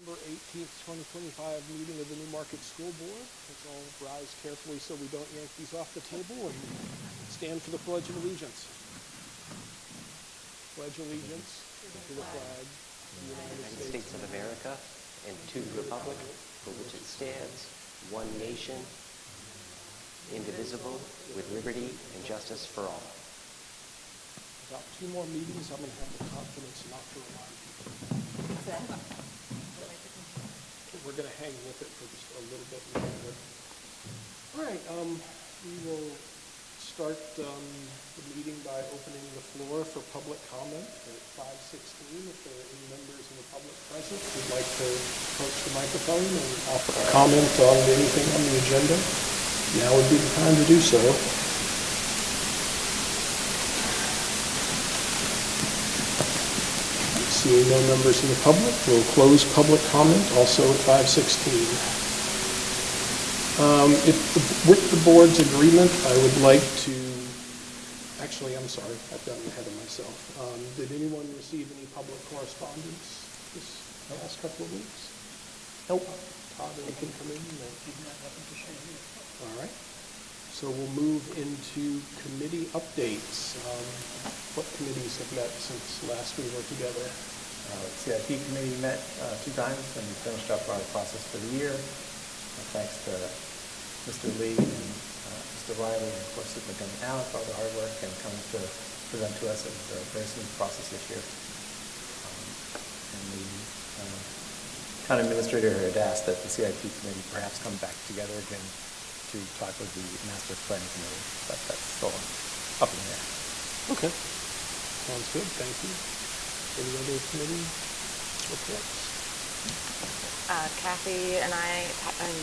November 18th, 2025 meeting of the Newmarket School Board. Let's all rise carefully so we don't yank these off the table and stand for the Pledge of Allegiance. Pledge allegiance to the flag of the United States of America and to the republic for which it stands, one nation, indivisible, with liberty and justice for all. About 2 more meetings, I'm going to have the confidence not to remind people. We're going to hang with it for just a little bit longer. All right, we will start the meeting by opening the floor for public comment at 5:16. If there are any members of the public present who'd like to approach the microphone and offer a comment on anything on the agenda, now would be the time to do so. Seeing no members in the public, we'll close public comment also at 5:16. With the board's agreement, I would like to, actually, I'm sorry, I've gotten ahead of myself. Did anyone receive any public correspondence this last couple of weeks? Nope. Todd, anything come in? No. Nothing to share here. All right. So we'll move into committee updates. What committees have met since last we were together? CIP committee met 2 times and finished up our process for the year. Thanks to Mr. Lee and Mr. Riley and of course Superintendent Allen for all the hard work and coming to present to us. It was a very smooth process this year. And the town administrator had asked that the CIP committee perhaps come back together again to talk with the master planning committee, but that's still up in the air. Okay, sounds good. Thank you. Any other committee reports? Kathy and I and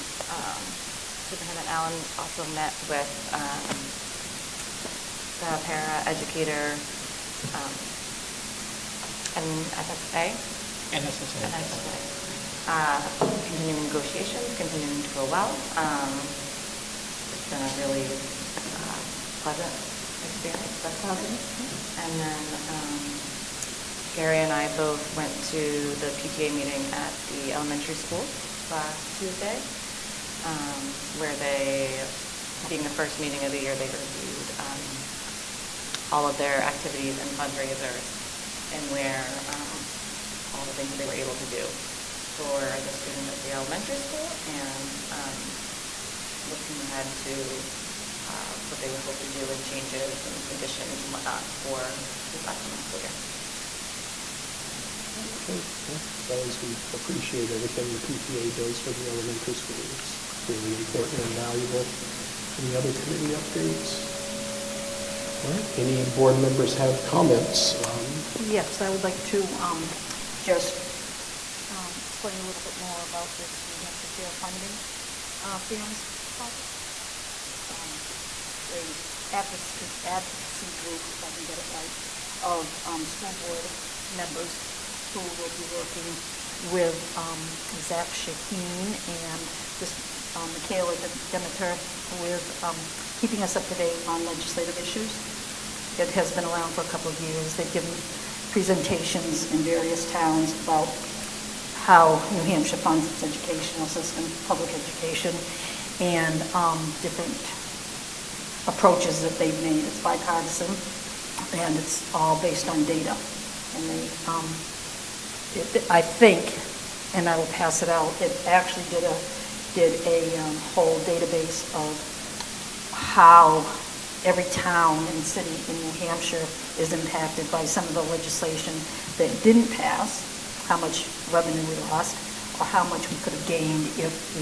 Superintendent Allen also met with the para-educator and NSSA. Continuing negotiations, continuing to go well. It's been a really pleasant experience thus far. And then Gary and I both went to the PTA meeting at the elementary school last Tuesday, where they, being the first meeting of the year, they reviewed all of their activities and fundraisers and where all the things that they were able to do for the students at the elementary school and looking ahead to what they would hope to do in changes and additions and whatnot for this upcoming school year. Okay. As always, we appreciate everything the PTA does for the elementary school. It's really important and valuable. Any other committee updates? All right. Any board members have comments? Yes, I would like to just explain a little bit more about this New Hampshire Fair Funding Fairness Project. The advocacy group, if I can get it right, of school board members who will be working with Zach Shaheen and this Michaela Demeter with keeping us up to date on legislative issues. It has been around for a couple of years. They've given presentations in various towns about how New Hampshire funds its educational system, public education, and different approaches that they've made. It's bipartisan, and it's all based on data. And they, I think, and I will pass it out, it actually did a whole database of how every town and city in New Hampshire is impacted by some of the legislation that didn't pass, how much revenue we lost, or how much we could have gained if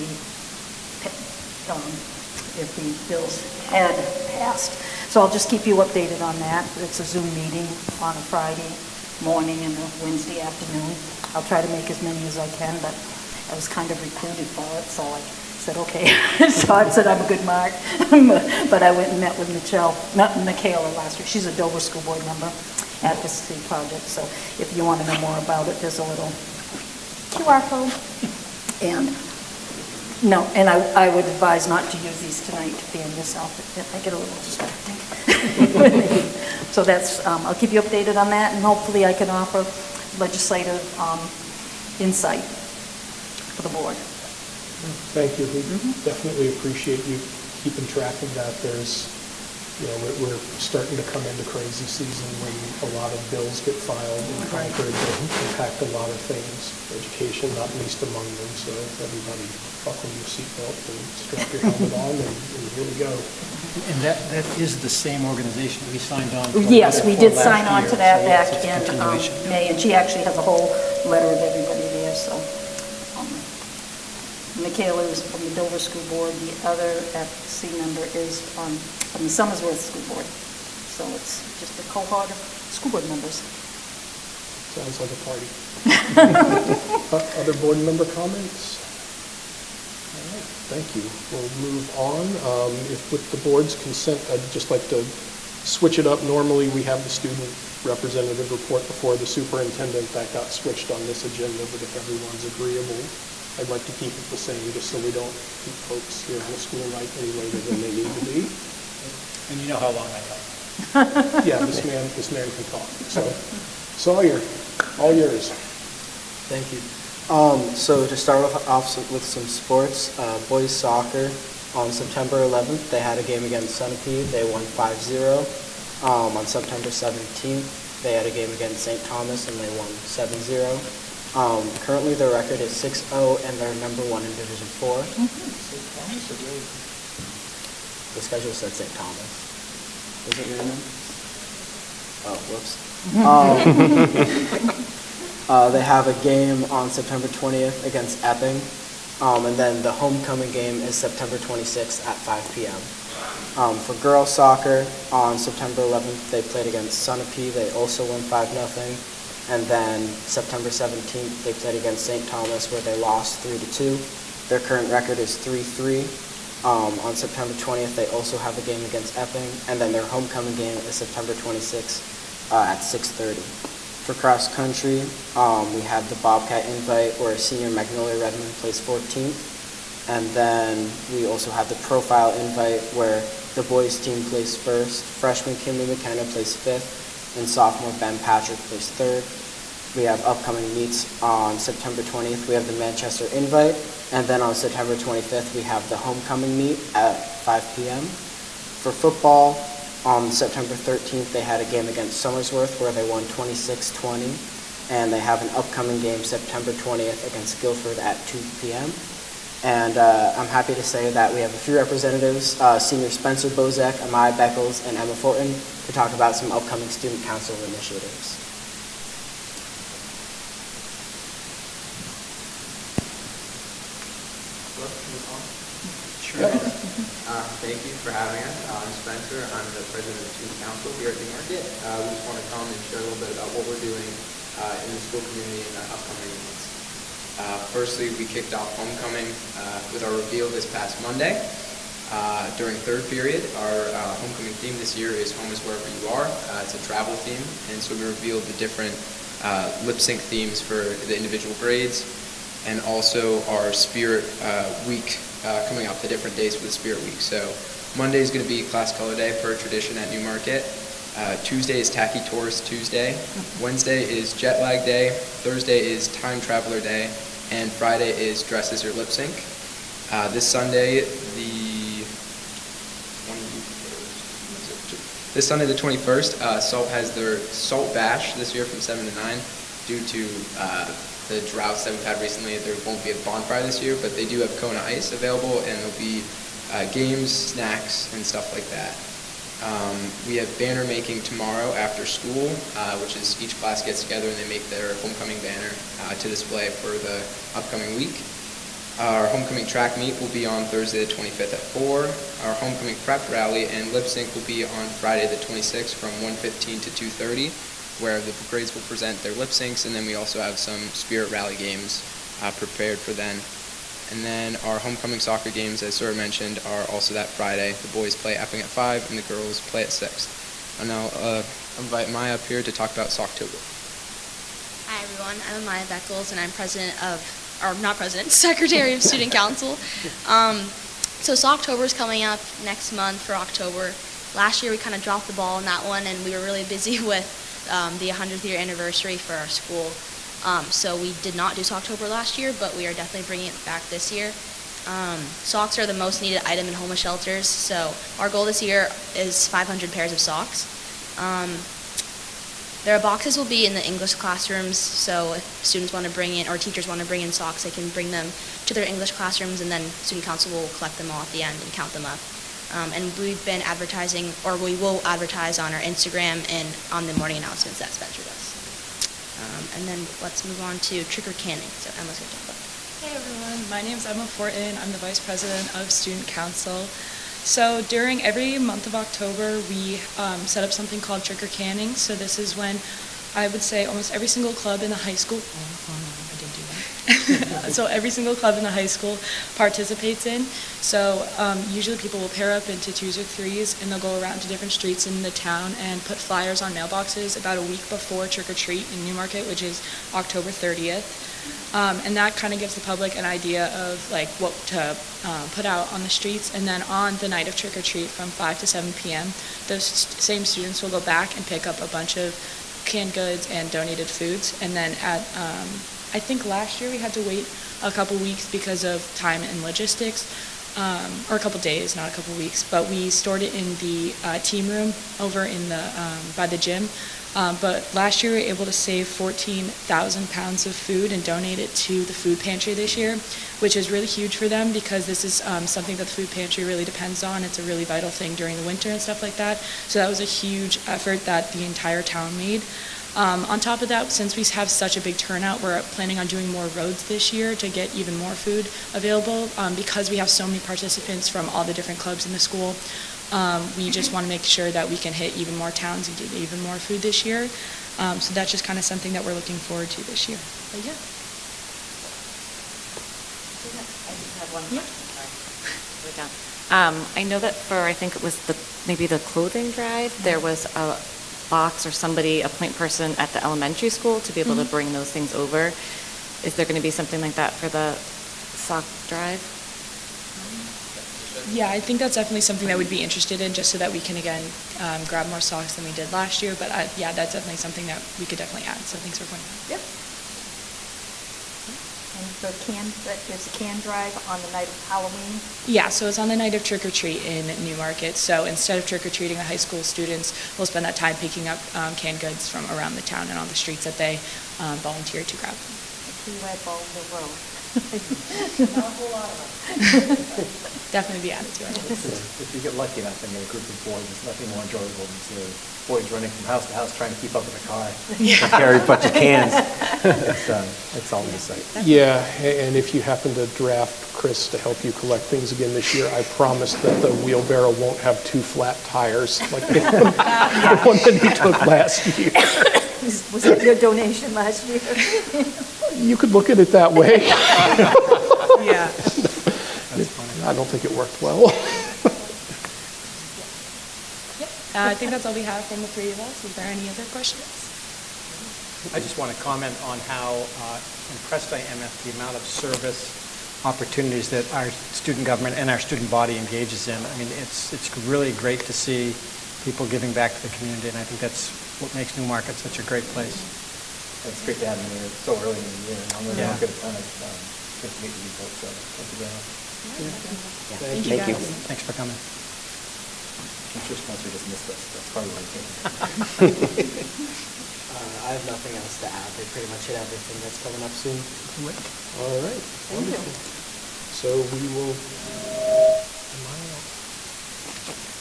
the bills had passed. So I'll just keep you updated on that. It's a Zoom meeting on a Friday morning and a Wednesday afternoon. I'll try to make as many as I can, but I was kind of recruited for it, so I said, okay. So I said I'm a good mark. But I went and met with Michaela last week. She's a Dover School Board member at the City Project. So if you want to know more about it, there's a little QR code. And no, and I would advise not to use these tonight to fan yourself. I get a little distracting. So that's, I'll keep you updated on that, and hopefully I can offer legislative insight for the board. Thank you. We definitely appreciate you keeping track of that. There's, we're starting to come into crazy season when a lot of bills get filed in Concord that impact a lot of things, education not least among them. So everybody buckle your seatbelt and strap your helmet on, and here we go. And that is the same organization we signed on to. Yes, we did last sign on year, to that so back yes, it's in continuation. May, and she actually has a whole letter of everybody there, so. Michaela is from the Dover School Board, the other FC member is from the Somersworth School Board. So it's just a cohort of school board members. Sounds like a party. Other board member comments? All right, thank you. We'll move on. If with the board's consent, I'd just like to switch it up. Normally, we have the student representative report before the superintendent. That got switched on this agenda, but if everyone's agreeable, I'd like to keep it the same, just so we don't keep folks here on a school night any later than they need to be. And you know how long I got. Yeah, this man can talk. So, Sawyer, all yours. Thank you. So to start off with some sports, boys soccer, on September 11th, they had a game against Sunapee. They won 5-0. On September 17th, they had a game against St. Thomas, and they won 7-0. Currently, their record is 6-0, and they're number 1 in Division 4. The schedule said St. Thomas. Was it your name? Oh, whoops. They have a game on September 20th against Epping, and then the homecoming game is September 26th at 5 p.m. For girls soccer, on September 11th, they played against Sunapee. They also won 5-0. And then September 17th, they played against St. Thomas, where they lost 3-2. Their current record is 3-3. On September 20th, they also have a game against Epping, and then their homecoming game is September 26th at 6:30. For cross country, we have the Bobcat Invite, where senior Magnolia Redmond plays 14th, and then we also have the Profile Invite, where the boys team plays first, freshman Kimberly McKenna plays 5th, and sophomore Ben Patrick plays 3rd. We have upcoming meets on September 20th. We have the Manchester Invite, and then on September 25th, we have the homecoming meet at 5 p.m. For football, on September 13th, they had a game against Somersworth where they won 26-20, and they have an upcoming game September 20th against Guilford at 2 p.m. And I'm happy to say that we have a few representatives, Senior Spencer Bozek, Amaya Beckles, and Emma Fortin, to talk about some upcoming student council initiatives. Sure. Thank you for having us. I'm Spencer. I'm the president of the student council here at Newmarket. We just want to come and share a little bit about what we're doing in the school community in the upcoming months. Firstly, we kicked off homecoming with our reveal this past Monday. During third period, our homecoming theme this year is Home is Wherever You Are. It's a travel theme, and so we revealed the different lip sync themes for the individual grades, and also our Spirit Week coming up, the different days for the Spirit Week. So Monday is going to be Class Color Day per tradition at Newmarket. Tuesday is Tacky Tourist Tuesday. Wednesday is Jet Lag Day. Thursday is Time Traveler Day. And Friday is Dress as Your Lip Sync. This Sunday, the 21st, SALT has their SALT Bash this year from 7 to 9. Due to the droughts that we've had recently, there won't be a bonfire this year, but they do have Kona Ice available, and there'll be games, snacks, and stuff like that. We have banner making tomorrow after school, which is each class gets together and they make their homecoming banner to display for the upcoming week. Our homecoming track meet will be on Thursday the 25th at 4. Our homecoming prep rally and lip sync will be on Friday the 26th from 1:15 to 2:30, where the grades will present their lip syncs, and then we also have some spirit rally games prepared for then. And then our homecoming soccer games, as Sora mentioned, are also that Friday. The boys play Epping at 5 and the girls play at 6. And now invite Maya up here to talk about Socktober. Hi everyone, I'm Amaya Beckles and I'm Secretary of Student Council. So Socktober is coming up next month for October. Last year we kind of dropped the ball on that one, and we were really busy with the 100th year anniversary for our school. So we did not do Socktober last year, but we are definitely bringing it back this year. Socks are the most needed item in homeless shelters, so our goal this year is 500 pairs of socks. Their boxes will be in the English classrooms, so if students want to bring in, or teachers want to bring in socks, they can bring them to their English classrooms, and then student council will collect them all at the end and count them up. And we've been advertising, or we will advertise on our Instagram and on the morning announcements that Spencer does. And then let's move on to trick or canning. So Emma's going to talk about that. Hey everyone, my name is Emma Fortin. I'm the Vice President of Student Council. So during every month of October, we set up something called trick or canning. So this is when I would say almost every single club in the high school, I did do that. So every single club in the high school participates in. So usually people will pair up into twos or threes, and they'll go around to different streets in the town and put flyers on mailboxes about a week before trick or treat in Newmarket, which is October 30th. And that kind of gives the public an idea of like what to put out on the streets. And then on the night of trick or treat from 5 to 7 p.m., those same students will go back and pick up a bunch of canned goods and donated foods. And then at, I think last year we had to wait a couple weeks because of time and logistics, or a couple days, not a couple weeks. But we stored it in the team room over in the by the gym. But last year we were able to save 14,000 pounds of food and donate it to the food pantry this year, which is really huge for them because this is something that the food pantry really depends on. It's a really vital thing during the winter and stuff like that. So that was a huge effort that the entire town made. On top of that, since we have such a big turnout, we're planning on doing more roads this year to get even more food available. Because we have so many participants from all the different clubs in the school, we just want to make sure that we can hit even more towns and get even more food this year. So that's just kind of something that we're looking forward to this year. But yeah. I just have one Yeah. question. Sorry. We're done. I know that for, I think it was maybe the clothing drive, there was a box or somebody, a point person at the elementary school to be able to bring those things over. Is there going to be something like that for the sock drive? Yeah, I think that's definitely something that we'd be interested in, just so that we can, again, grab more socks than we did last year. But yeah, that's definitely something that we could definitely add. So thanks for pointing out. Yep. And there's a can drive on the night of Halloween. Yeah, so it's on the night of trick or treat in Newmarket. So instead of trick or treating, the high school students will spend that time picking up canned goods from around the town and on the streets that they volunteered to grab. The key red ball in the road. Not a whole lot of them. Definitely be added to it. If you get lucky enough and you're a group of boys, there's nothing more enjoyable than seeing boys running from house to house trying to keep up with a car. Carry a bunch of cans. It's always a sight. Yeah, and if you happen to draft Chris to help you collect things again this year, I promise that the wheelbarrow won't have two flat tires like the one that he took last year. Was that your donation last year? You could look at it that way. Yeah. I don't think it worked well. I think that's all we have from the three of us. Is there any other questions? I just want to comment on how impressed I am at the amount of service opportunities that our student government and our student body engages in. I mean, it's really great to see people giving back to the community, and I think that's what makes Newmarket such a great place. It's great to have them here so early in the year. And I'm going to get a ton of good to meet you folks. So thank you very much. Thank you. Thank you. Thanks for coming. I'm sure Spencer just missed us. That's probably why he came. I have nothing else to add. They pretty much hit everything that's coming up soon. All right. Thank you. So we will,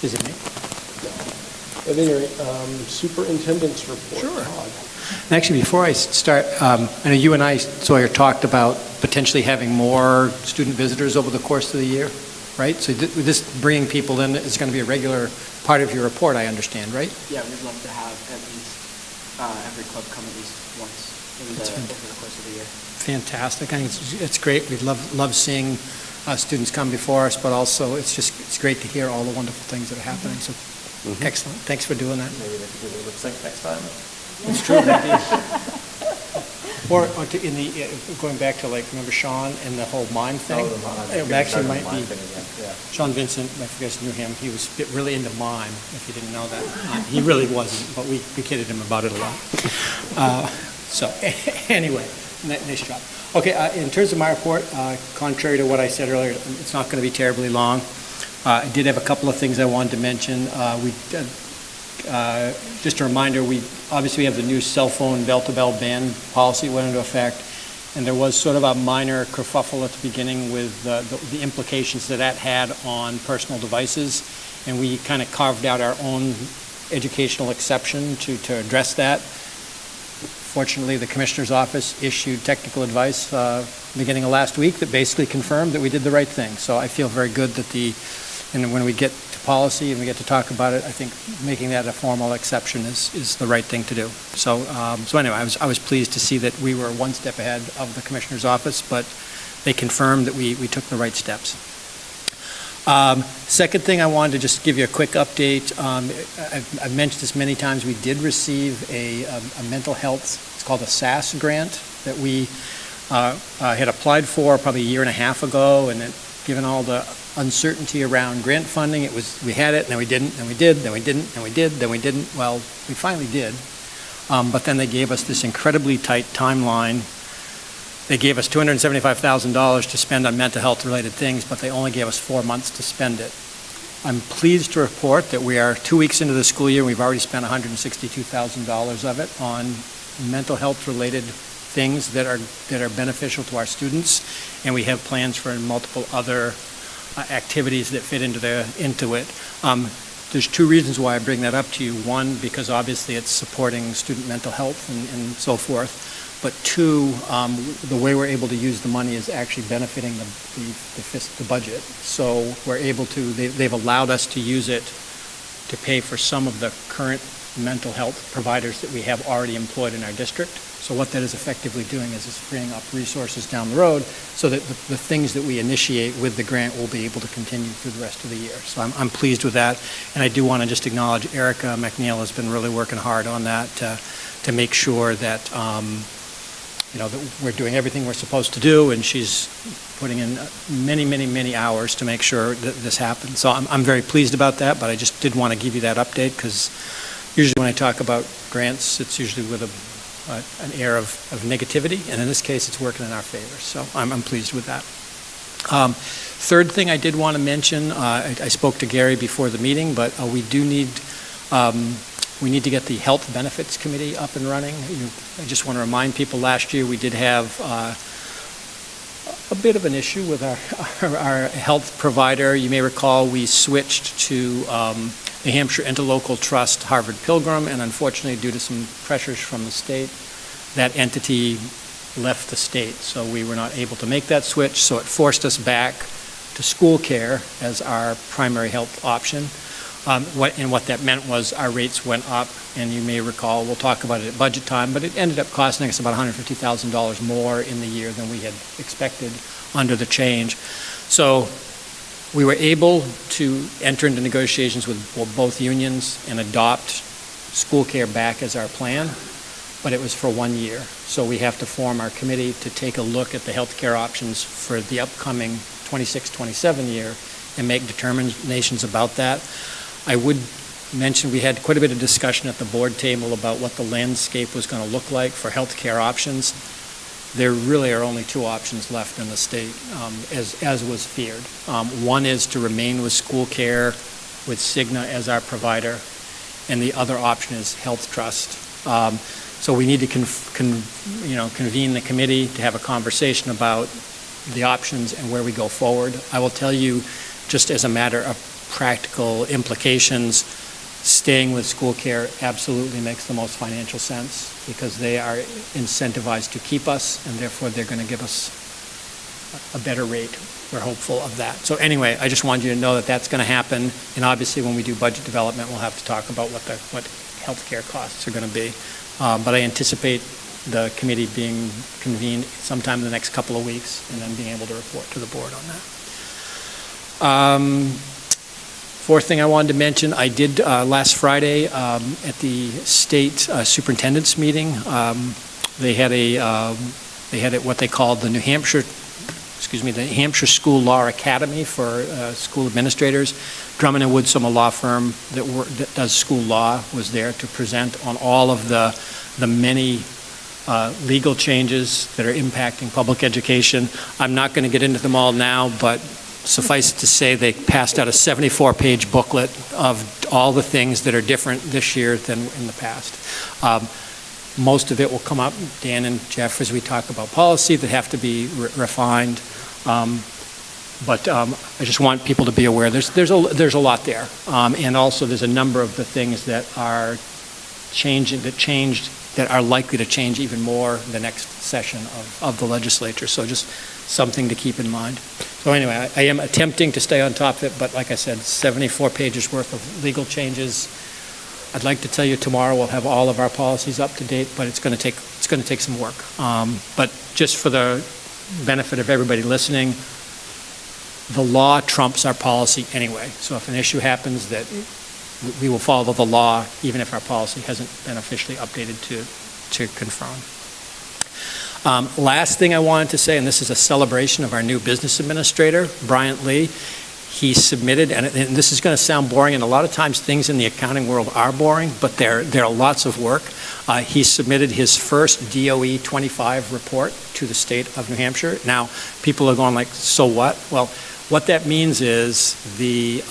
Is it me? at any rate, superintendent's report. Sure. Todd. And actually, before I start, I know you and I, Sawyer, talked about potentially having more student visitors over the course of the year, right? So this bringing people in is going to be a regular part of your report, I understand, right? Yeah, we'd love to have at least every club come at least once over the course of the year. Fantastic. I think it's great. We love seeing students come before us, but also it's great to hear all the wonderful things that are happening. So excellent. Thanks for doing that. Maybe they could do a lip sync next time. It's true. Or going back to, like, remember Sean and the whole mime thing? It actually might be Sean Vincent. If you guys knew him, he was really into mime. If you didn't know that, he really wasn't. But we kidded him about it a lot. So anyway, nice job. Okay, in terms of my report, contrary to what I said earlier, it's not going to be terribly long. I did have a couple of things I wanted to mention. Just a reminder, we obviously have the new cell phone bell-to-bell ban policy went into effect, and there was sort of a minor kerfuffle at the beginning with the implications that had on personal devices, and we kind of carved out our own educational exception to address that. Fortunately, the Commissioner's Office issued technical advice beginning of last week that basically confirmed that we did the right thing. So I feel very good that and when we get to policy and we get to talk about it, I think making that a formal exception is the right thing to do. So anyway, I was pleased to see that we were one step ahead of the Commissioner's Office, but they confirmed that we took the right steps. Second thing, I wanted to just give you a quick update. I've mentioned this many times. We did receive a mental health, it's called a SAS grant, that we had applied for probably a year and a half ago, and then given all the uncertainty around grant funding, we had it, and then we didn't, then we did, then we didn't, then we did, then we didn't. Well, we finally did, but then they gave us this incredibly tight timeline. They gave us $275,000 to spend on mental health related things, but they only gave us 4 months to spend it. I'm pleased to report that we are 2 weeks into the school year. We've already spent $162,000 of it on mental health related things that are beneficial to our students, and we have plans for multiple other activities that fit into it. There's two reasons why I bring that up to you. One, because obviously it's supporting student mental health and so forth. But two, the way we're able to use the money is actually benefiting the budget. So we're able to, they've allowed us to use it to pay for some of the current mental health providers that we have already employed in our district. So what that is effectively doing is it's freeing up resources down the road so that the things that we initiate with the grant will be able to continue through the rest of the year. So I'm pleased with that. And I do want to just acknowledge Erica McNeil has been really working hard on that to make sure that that we're doing everything we're supposed to do, and she's putting in many, many, many hours to make sure that this happens. So I'm very pleased about that, but I just did want to give you that update because usually when I talk about grants, it's usually with an air of negativity, and in this case, it's working in our favor. So I'm pleased with that. Third thing I did want to mention, I spoke to Gary before the meeting, but we do need to get the Health Benefits Committee up and running. I just want to remind people, last year we did have a bit of an issue with our health provider. You may recall we switched to New Hampshire Interlocal Trust Harvard Pilgrim, and unfortunately, due to some pressures from the state, that entity left the state. So we were not able to make that switch, so it forced us back to school care as our primary health option. What that meant was our rates went up, and you may recall, we'll talk about it at budget time, but it ended up costing us about $150,000 more in the year than we had expected under the change. So we were able to enter into negotiations with both unions and adopt school care back as our plan, but it was for 1 year. So we have to form our committee to take a look at the health care options for the upcoming 26-27 year and make determinations about that. I would mention we had quite a bit of discussion at the board table about what the landscape was going to look like for health care options. There really are only two options left in the state, as was feared. One is to remain with school care with Cigna as our provider, and the other option is Health Trust. So we need to convene the committee to have a conversation about the options and where we go forward. I will tell you, just as a matter of practical implications, staying with school care absolutely makes the most financial sense because they are incentivized to keep us, and therefore they're going to give us a better rate. We're hopeful of that. So anyway, I just wanted you to know that that's going to happen, and obviously when we do budget development, we'll have to talk about what healthcare costs are going to be. But I anticipate the committee being convened sometime in the next couple of weeks and then being able to report to the board on that. Fourth thing I wanted to mention, I did last Friday at the state superintendent's meeting. They had what they called the New Hampshire School Law Academy for school administrators. Drummond and Woodsum, a law firm that does school law, was there to present on all of the many legal changes that are impacting public education. I'm not going to get into them all now, but suffice it to say they passed out a 74-page booklet of all the things that are different this year than in the past. Most of it will come up, Dan and Jeff, as we talk about policy that have to be refined. But I just want people to be aware there's a lot there, and also there's a number of the things that are that are likely to change even more the next session of the legislature. So just something to keep in mind. So anyway, I am attempting to stay on top of it, but like I said, 74 pages worth of legal changes. I'd like to tell you tomorrow we'll have all of our policies up to date, but it's going to take some work. But just for the benefit of everybody listening, the law trumps our policy anyway. So if an issue happens, that we will follow the law, even if our policy hasn't been officially updated to confirm. Last thing I wanted to say, and this is a celebration of our new business administrator, Bryant Lee. He submitted, and this is going to sound boring, and a lot of times things in the accounting world are boring, but they're lots of work. He submitted his first DOE 25 report to the state of New Hampshire. Now, people are going like, so what? Well, what that means is the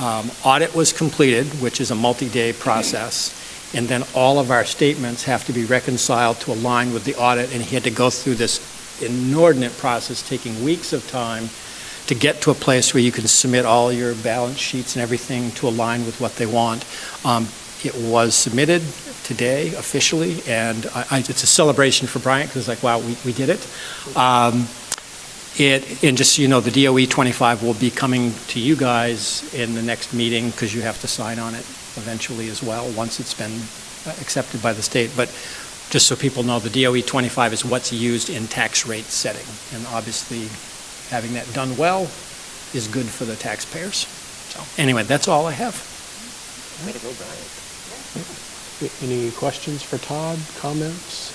audit was completed, which is a multi-day process, and then all of our statements have to be reconciled to align with the audit, and he had to go through this inordinate process, taking weeks of time to get to a place where you can submit all your balance sheets and everything to align with what they want. It was submitted today officially, and it's a celebration for Bryant because it's like, wow, we did it. And just so you know, the DOE 25 will be coming to you guys in the next meeting because you have to sign on it eventually as well once it's been accepted by the state. But just so people know, the DOE 25 is what's used in tax rate setting, and obviously having that done well is good for the taxpayers. So anyway, that's all I have. Way to go, Brian. Any questions for Todd, comments?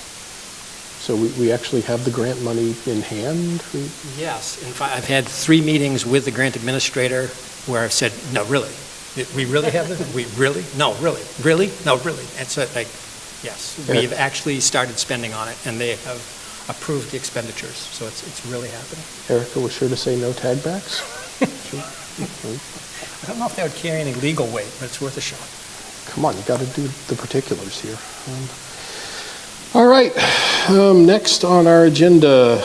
So we actually have the grant money in hand? Yes. In fact, I've had 3 meetings with the grant administrator where I've said, no, really? We really have it? We really? No, really? Really? No, really? And so, like, yes, we've actually started spending on it, and they have approved the expenditures, so it's really happening. Erica was sure to say no tag backs. I don't know if that would carry any legal weight, but it's worth a shot. Come on, you got to do the particulars here. All right, next on our agenda,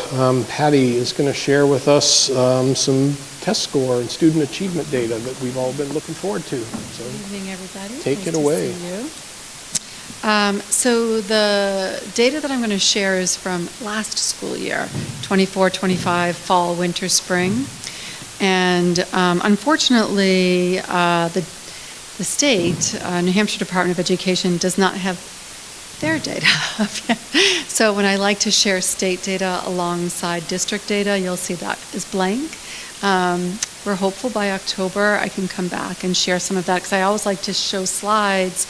Patty is going to share with us some test score and student achievement data that we've all been looking forward to. So good evening, everybody. Take it away. See you. So the data that I'm going to share is from last school year, 24-25, fall, winter, spring. And unfortunately, the state, New Hampshire Department of Education, does not have their data up yet. So when I like to share state data alongside district data, you'll see that is blank. We're hopeful by October I can come back and share some of that, because I always like to show slides.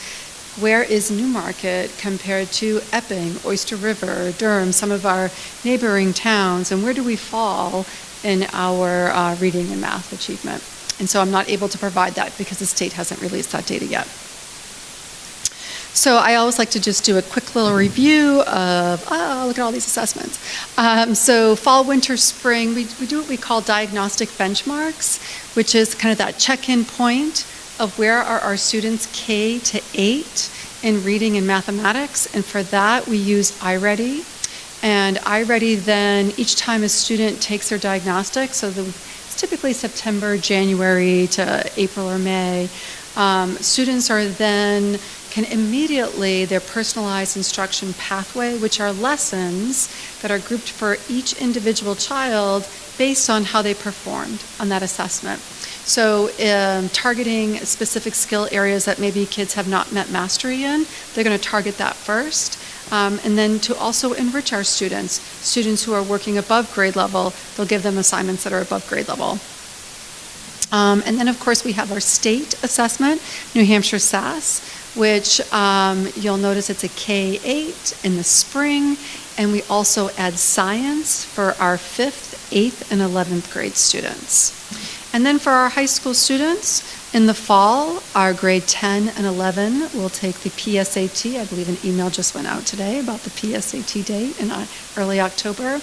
Where is Newmarket compared to Epping, Oyster River, Durham, some of our neighboring towns, and where do we fall in our reading and math achievement? And so I'm not able to provide that because the state hasn't released that data yet. So I always like to just do a quick little review of, look at all these assessments. So fall, winter, spring, we do what we call diagnostic benchmarks, which is kind of that check-in point of where are our students K to 8 in reading and mathematics. And for that, we use iReady. And iReady then, each time a student takes their diagnostic, so it's typically September, January to April or May, students are then can immediately, their personalized instruction pathway, which are lessons that are grouped for each individual child based on how they performed on that assessment. So targeting specific skill areas that maybe kids have not met mastery in, they're going to target that first. And then to also enrich our students who are working above grade level, they'll give them assignments that are above grade level. And then, of course, we have our state assessment, New Hampshire SAS, which you'll notice it's a K-8 in the spring, and we also add science for our 5th, 8th, and 11th grade students. And then for our high school students, in the fall, our grade 10 and 11 will take the PSAT. I believe an email just went out today about the PSAT date in early October.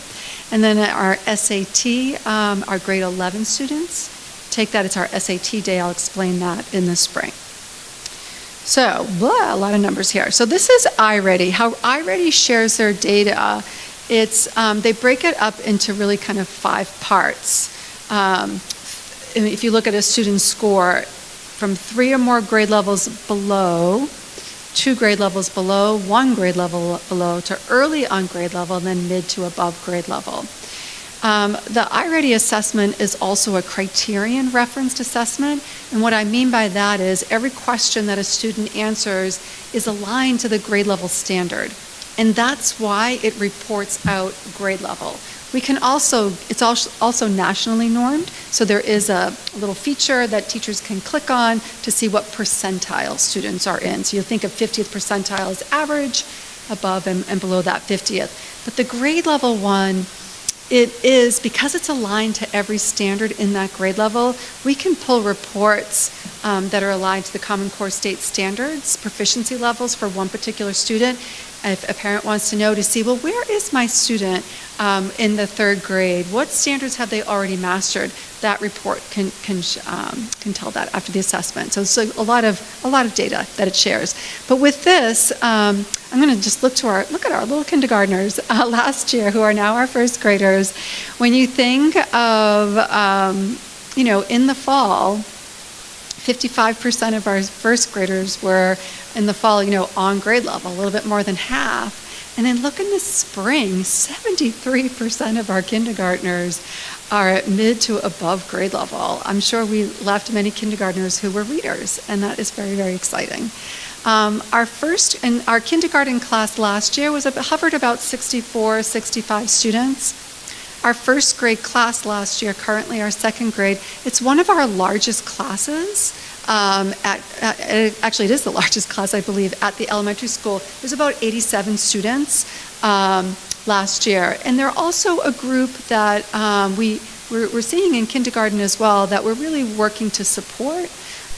And then our SAT, our grade 11 students take that. It's our SAT day. I'll explain that in the spring. So, a lot of numbers here. So this is iReady. How iReady shares their data, they break it up into really kind of 5 parts. If you look at a student's score, from 3 or more grade levels below, 2 grade levels below, 1 grade level below, to early on grade level, and then mid to above grade level. The iReady assessment is also a criterion referenced assessment, and what I mean by that is every question that a student answers is aligned to the grade level standard, and that's why it reports out grade level. It's also nationally normed, so there is a little feature that teachers can click on to see what percentile students are in. So you'll think of 50th percentile as average, above and below that 50th. But the grade level one, it is, because it's aligned to every standard in that grade level, we can pull reports that are aligned to the Common Core state standards, proficiency levels for one particular student. If a parent wants to know to see, well, where is my student in the 3rd grade? What standards have they already mastered? That report can tell that after the assessment. So it's a lot of data that it shares. But with this, I'm going to just look at our little kindergartners last year who are now our 1st graders. When you think of in the fall, 55% of our 1st graders were in the fall, on grade level, a little bit more than half. And then look in the spring, 73% of our kindergartners are at mid to above grade level. I'm sure we left many kindergartners who were readers, and that is very, very exciting. Our kindergarten class last year hovered about 64, 65 students. Our 1st grade class last year, currently our 2nd grade, it's one of our largest classes. Actually, it is the largest class, I believe, at the elementary school. There's about 87 students last year. And they're also a group that we're seeing in kindergarten as well, that we're really working to support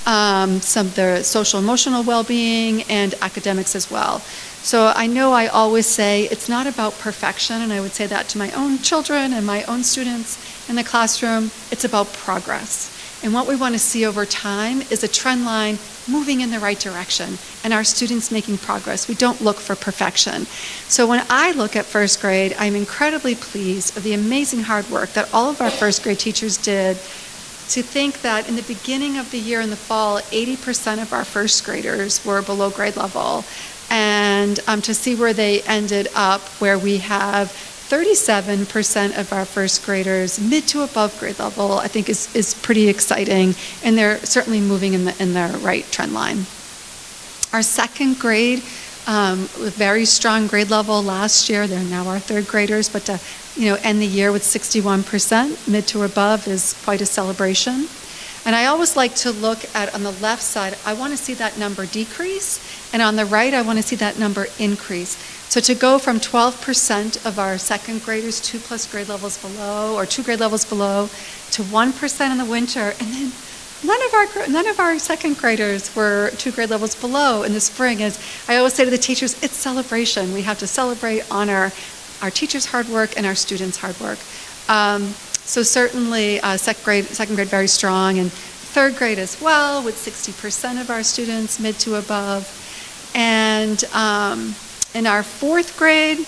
some of their social emotional well-being and academics as well. So I know I always say it's not about perfection, and I would say that to my own children and my own students in the classroom. It's about progress. And what we want to see over time is a trend line moving in the right direction and our students making progress. We don't look for perfection. So when I look at 1st grade, I'm incredibly pleased of the amazing hard work that all of our 1st grade teachers did to think that in the beginning of the year in the fall, 80% of our 1st graders were below grade level. And to see where they ended up, where we have 37% of our 1st graders mid to above grade level, I think is pretty exciting, and they're certainly moving in the right trend line. Our 2nd grade, with very strong grade level last year, they're now our 3rd graders, but to end the year with 61% mid to above is quite a celebration. And I always like to look at, on the left side, I want to see that number decrease, and on the right, I want to see that number increase. So to go from 12% of our 2nd graders, 2+ grade levels below, or 2 grade levels below, to 1% in the winter, and then none of our 2nd graders were 2 grade levels below in the spring. As I always say to the teachers, it's celebration. We have to celebrate, honor our teachers' hard work and our students' hard work. So certainly 2nd grade very strong, and 3rd grade as well, with 60% of our students mid to above. And in our 4th grade,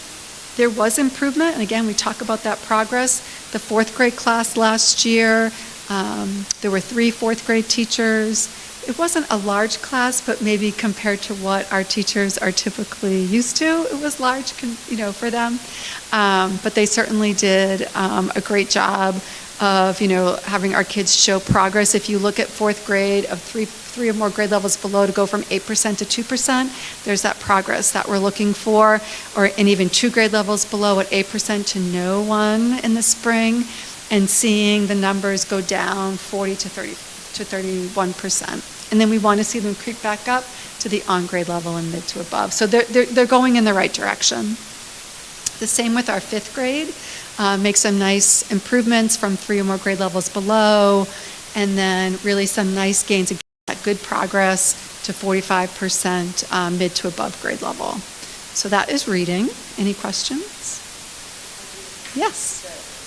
there was improvement, and again, we talk about that progress. The 4th grade class last year, there were 3 4th grade teachers. It wasn't a large class, but maybe compared to what our teachers are typically used to, it was large, for them. But they certainly did a great job of, having our kids show progress. If you look at 4th grade of 3 or more grade levels below, to go from 8% to 2%, there's that progress that we're looking for, and even 2 grade levels below at 8% to no one in the spring, and seeing the numbers go down 40 to 31%. And then we want to see them creep back up to the on-grade level and mid to above. So they're going in the right direction. The same with our 5th grade. Make some nice improvements from 3 or more grade levels below, and then really some nice gains, again, good progress to 45% mid to above grade level. So that is reading. Any questions? Yes.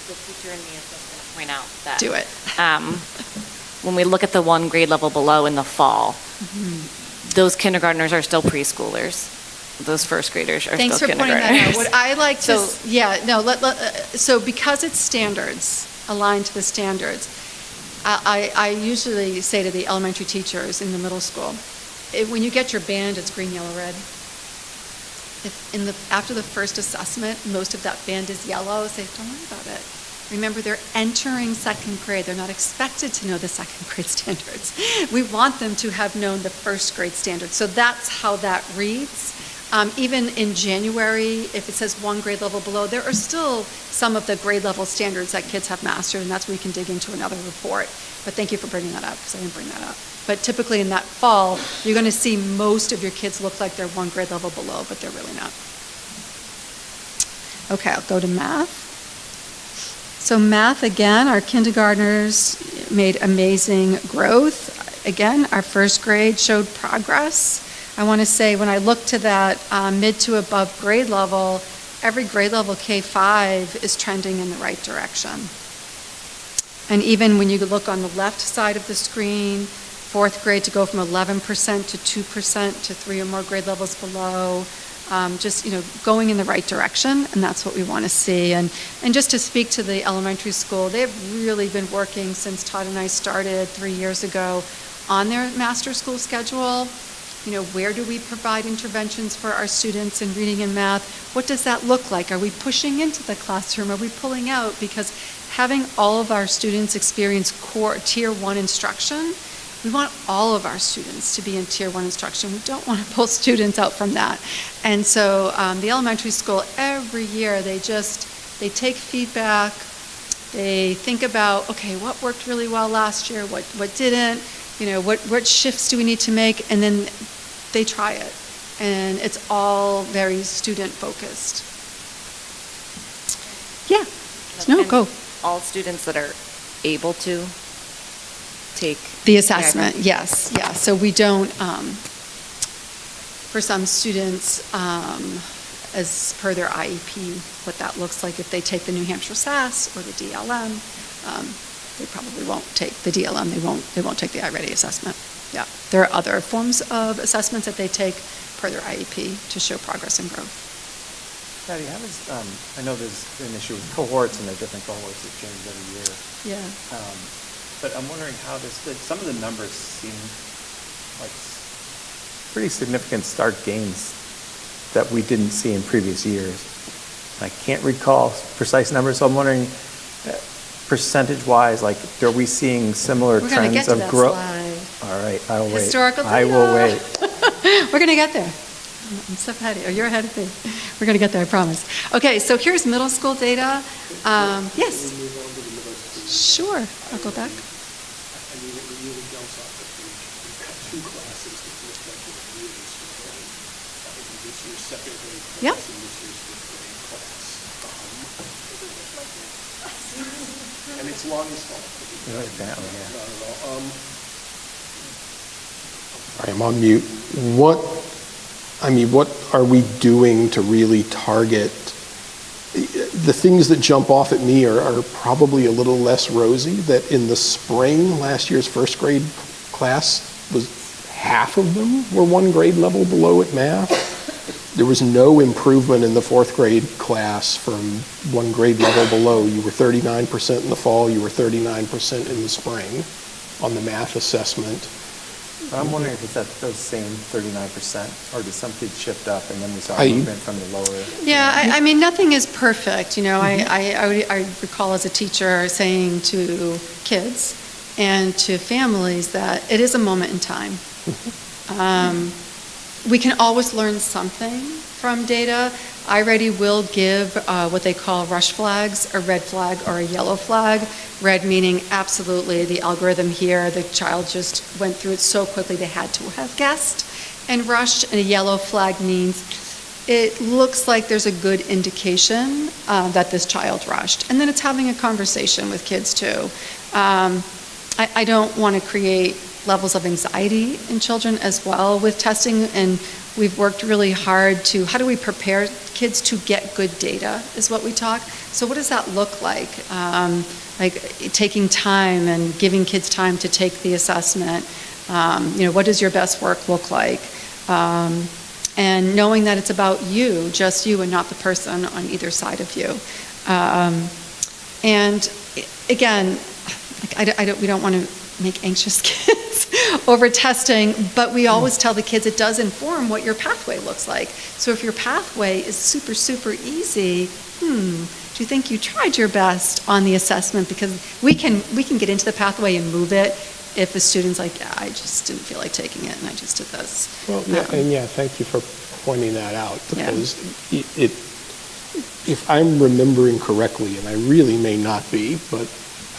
The teacher in me is just going to point out that. Do it. When we look at the one grade level below in the fall, those kindergartners are still preschoolers. Those first graders are Thanks still for pointing kindergartners. that out. What I like to, So- so because it's standards, aligned to the standards, I usually say to the elementary teachers in the middle school, when you get your band, it's green, yellow, red. If after the first assessment, most of that band is yellow, say, don't worry about it. Remember, they're entering second grade. They're not expected to know the second grade standards. We want them to have known the first grade standards. So that's how that reads. Even in January, if it says one grade level below, there are still some of the grade level standards that kids have mastered, and that's where we can dig into another report. But thank you for bringing that up, because I didn't bring that up. But typically in that fall, you're going to see most of your kids look like they're one grade level below, but they're really not. Okay, I'll go to math. So math, again, our kindergartners made amazing growth. Again, our first grade showed progress. I want to say when I look to that mid to above grade level, every grade level K-5 is trending in the right direction. And even when you look on the left side of the screen, fourth grade to go from 11% to 2% to 3 or more grade levels below, going in the right direction, and that's what we want to see. And just to speak to the elementary school, they've really been working since Todd and I started 3 years ago on their master school schedule. Where do we provide interventions for our students in reading and math? What does that look like? Are we pushing into the classroom? Are we pulling out? Because having all of our students experience core tier 1 instruction, we want all of our students to be in tier 1 instruction. We don't want to pull students out from that. And so the elementary school, every year, they take feedback, they think about, okay, what worked really well last year, what didn't, what shifts do we need to make, and then they try it. And it's all very student focused. Yeah, no, go. All students that are able to take The assessment, yes, yeah. So we don't, for some students, as per their IEP, what that looks like if they take the New Hampshire SAS or the DLM, they probably won't take the DLM. They won't take the iReady assessment. Yeah, there are other forms of assessments that they take per their IEP to show progress and growth. Patty, how does, I know there's an issue with cohorts, and there are different cohorts that change every year. Yeah. But I'm wondering how some of the numbers seem like pretty significant start gains that we didn't see in previous years. I can't recall precise numbers, so I'm wondering, percentage-wise, are we seeing similar trends of growth? We're going to get to that slide. All right, I'll wait. Historical data. I will wait. We're going to get there. I'm so ahead. Oh, you're ahead of me. We're going to get there, I promise. Okay, so here's middle school data. Yes. Sure. I'll go back. I mean, it really jumps off the page. We've got 2 classes that look like they're really strong. This year's second grade class Yep. and this year's fifth grade class. And it's Lonnie's fault. Really bad, yeah. Not at all. All right, I'm on mute. What are we doing to really target? The things that jump off at me are probably a little less rosy, that in the spring, last year's first grade class was half of them were 1 grade level below at math. There was no improvement in the fourth grade class from 1 grade level below. You were 39% in the fall, you were 39% in the spring on the math assessment. I'm wondering if it's at those same 39%, or did some kids shift up and then we saw a movement from the lower? Yeah, I mean, nothing is perfect. I recall as a teacher saying to kids and to families that it is a moment in time. We can always learn something from data. iReady will give what they call rush flags, a red flag or a yellow flag. Red meaning absolutely the algorithm here, the child just went through it so quickly they had to have guessed and rushed, and a yellow flag means it looks like there's a good indication that this child rushed. And then it's having a conversation with kids too. I don't want to create levels of anxiety in children as well with testing, and we've worked really hard to, how do we prepare kids to get good data, is what we talk. So what does that look like? Like taking time and giving kids time to take the assessment. What does your best work look like? And knowing that it's about you, just you, and not the person on either side of you. And again, we don't want to make anxious kids over testing, but we always tell the kids it does inform what your pathway looks like. So if your pathway is super, super easy, do you think you tried your best on the assessment? Because we can get into the pathway and move it if a student's like, yeah, I just didn't feel like taking it and I just did this. Well, thank you for pointing that out, because if I'm remembering correctly, and I really may not be, but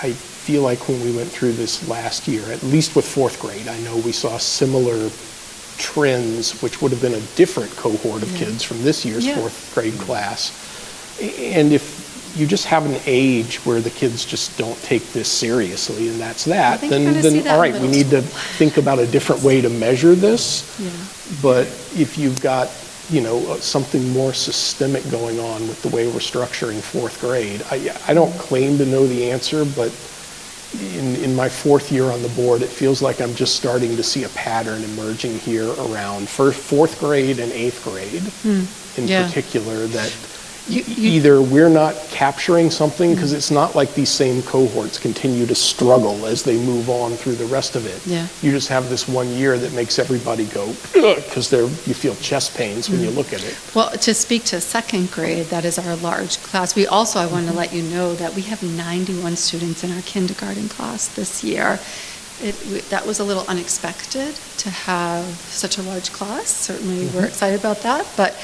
I feel like when we went through this last year, at least with fourth grade, I know we saw similar trends, which would have been a different cohort of kids from this year's fourth grade class. And if you just have an age where the kids just don't take this seriously, and that's that, then all right, we need to think about a different way to measure this. But if you've got, something more systemic going on with the way we're structuring fourth grade, I don't claim to know the answer, but in my fourth year on the board, it feels like I'm just starting to see a pattern emerging here around fourth grade and eighth grade in particular, that either we're not capturing something, because it's not like these same cohorts continue to struggle as they move on through the rest of it. You just have this one year that makes everybody go, because you feel chest pains when you look at it. Well, to speak to second grade, that is our large class. I wanted to let you know that we have 91 students in our kindergarten class this year. That was a little unexpected to have such a large class. Certainly we're excited about that, but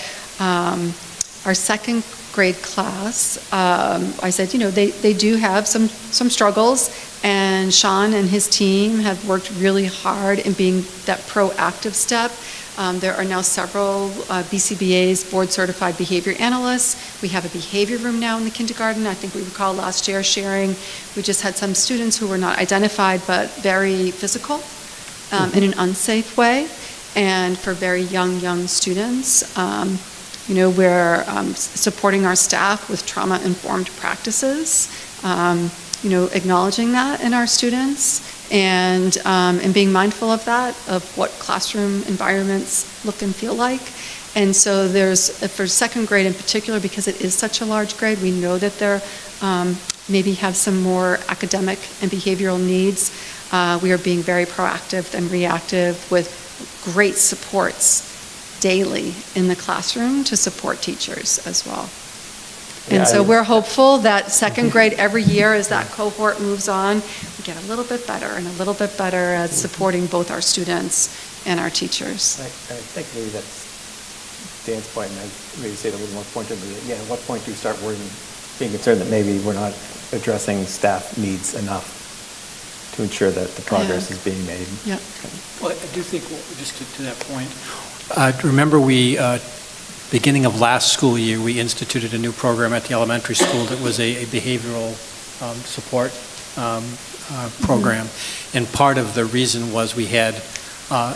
our second grade class, I said, they do have some struggles, and Sean and his team have worked really hard in being that proactive step. There are now several BCBA's board-certified behavior analysts. We have a behavior room now in the kindergarten. I think we recall last year sharing, we just had some students who were not identified but very physical in an unsafe way. And for very young students, we're supporting our staff with trauma-informed practices, acknowledging that in our students, and being mindful of that, of what classroom environments look and feel like. And so for second grade in particular, because it is such a large grade, we know that they're maybe have some more academic and behavioral needs. We are being very proactive and reactive with great supports daily in the classroom to support teachers as well. And so we're hopeful that second grade every year, as that cohort moves on, we get a little bit better and a little bit better at supporting both our students and our teachers. I think maybe that's Dan's point, and I'd maybe say it a little more pointedly. Again, at what point do you start being concerned that maybe we're not addressing staff needs enough to ensure that the progress is being made? Yeah. Well, I do think, just to that point, remember beginning of last school year, we instituted a new program at the elementary school that was a behavioral support program. And part of the reason was we had a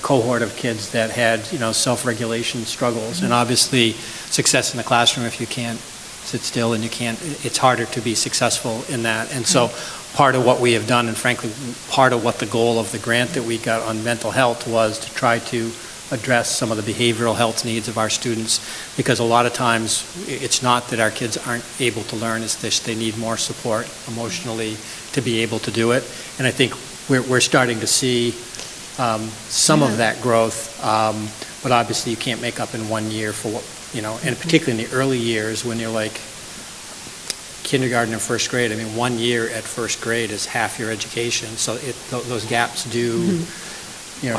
cohort of kids that had, self-regulation struggles. And obviously, success in the classroom, if you can't sit still and it's harder to be successful in that. And so part of what we have done, and frankly, part of what the goal of the grant that we got on mental health was to try to address some of the behavioral health needs of our students, because a lot of times it's not that our kids aren't able to learn, it's that they need more support emotionally to be able to do it. And I think we're starting to see some of that growth, but obviously you can't make up in 1 year for what, and particularly in the early years when you're like kindergarten and first grade. I mean, 1 year at first grade is half your education, so those gaps do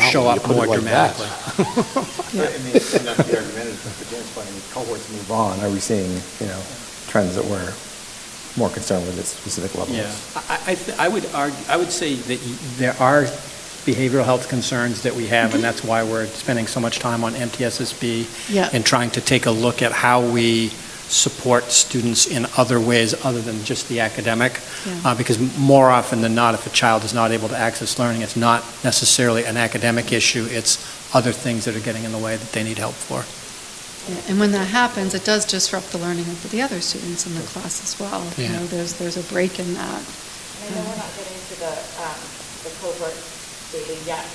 show up more dramatically. Not to be argumentative, but to Dan's point, cohorts move on. Are we seeing, trends that we're more concerned with at specific levels? Yeah, I would say that there are behavioral health concerns that we have, and that's why we're spending so much time on MTSSB and trying to take a look at how we support students in other ways other than just the academic. Yeah. Because more often than not, if a child is not able to access learning, it's not necessarily an academic issue, it's other things that are getting in the way that they need help for. Yeah, and when that happens, it does disrupt the learning of the other students in the class as well. You Yeah. know, there's a break in that. I know we're not getting to the cohort data yet,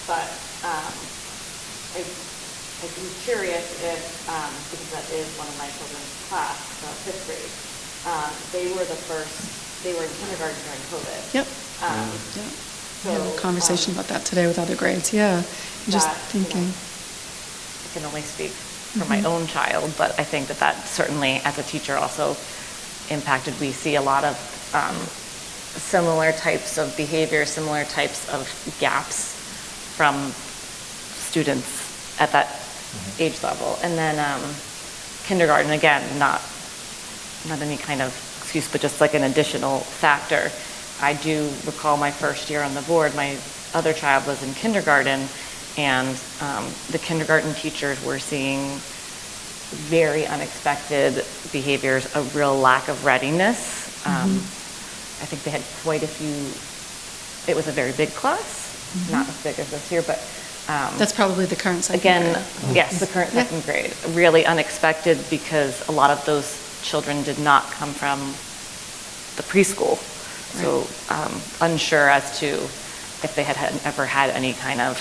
but I'd be curious if, because that is one of my children's class, fifth grade, they were in kindergarten during COVID. Yep. Um, Yeah. So, We had a conversation about that today with other grades, yeah. I'm just that, thinking. I can only speak for my own child, but I think that certainly, as a teacher, also impacted. We see a lot of similar types of behavior, similar types of gaps from students at that age level. And then kindergarten, again, not any kind of excuse, but just like an additional factor. I do recall my first year on the board, my other child was in kindergarten, and the kindergarten teachers were seeing very unexpected behaviors, a real lack of readiness. I think they had quite a few, it was a very big class, not as big as this year, but That's probably the current second again, grade. yes, the current second grade. Really unexpected because a lot of those children did not come from the preschool. So unsure as to if they had ever had any kind of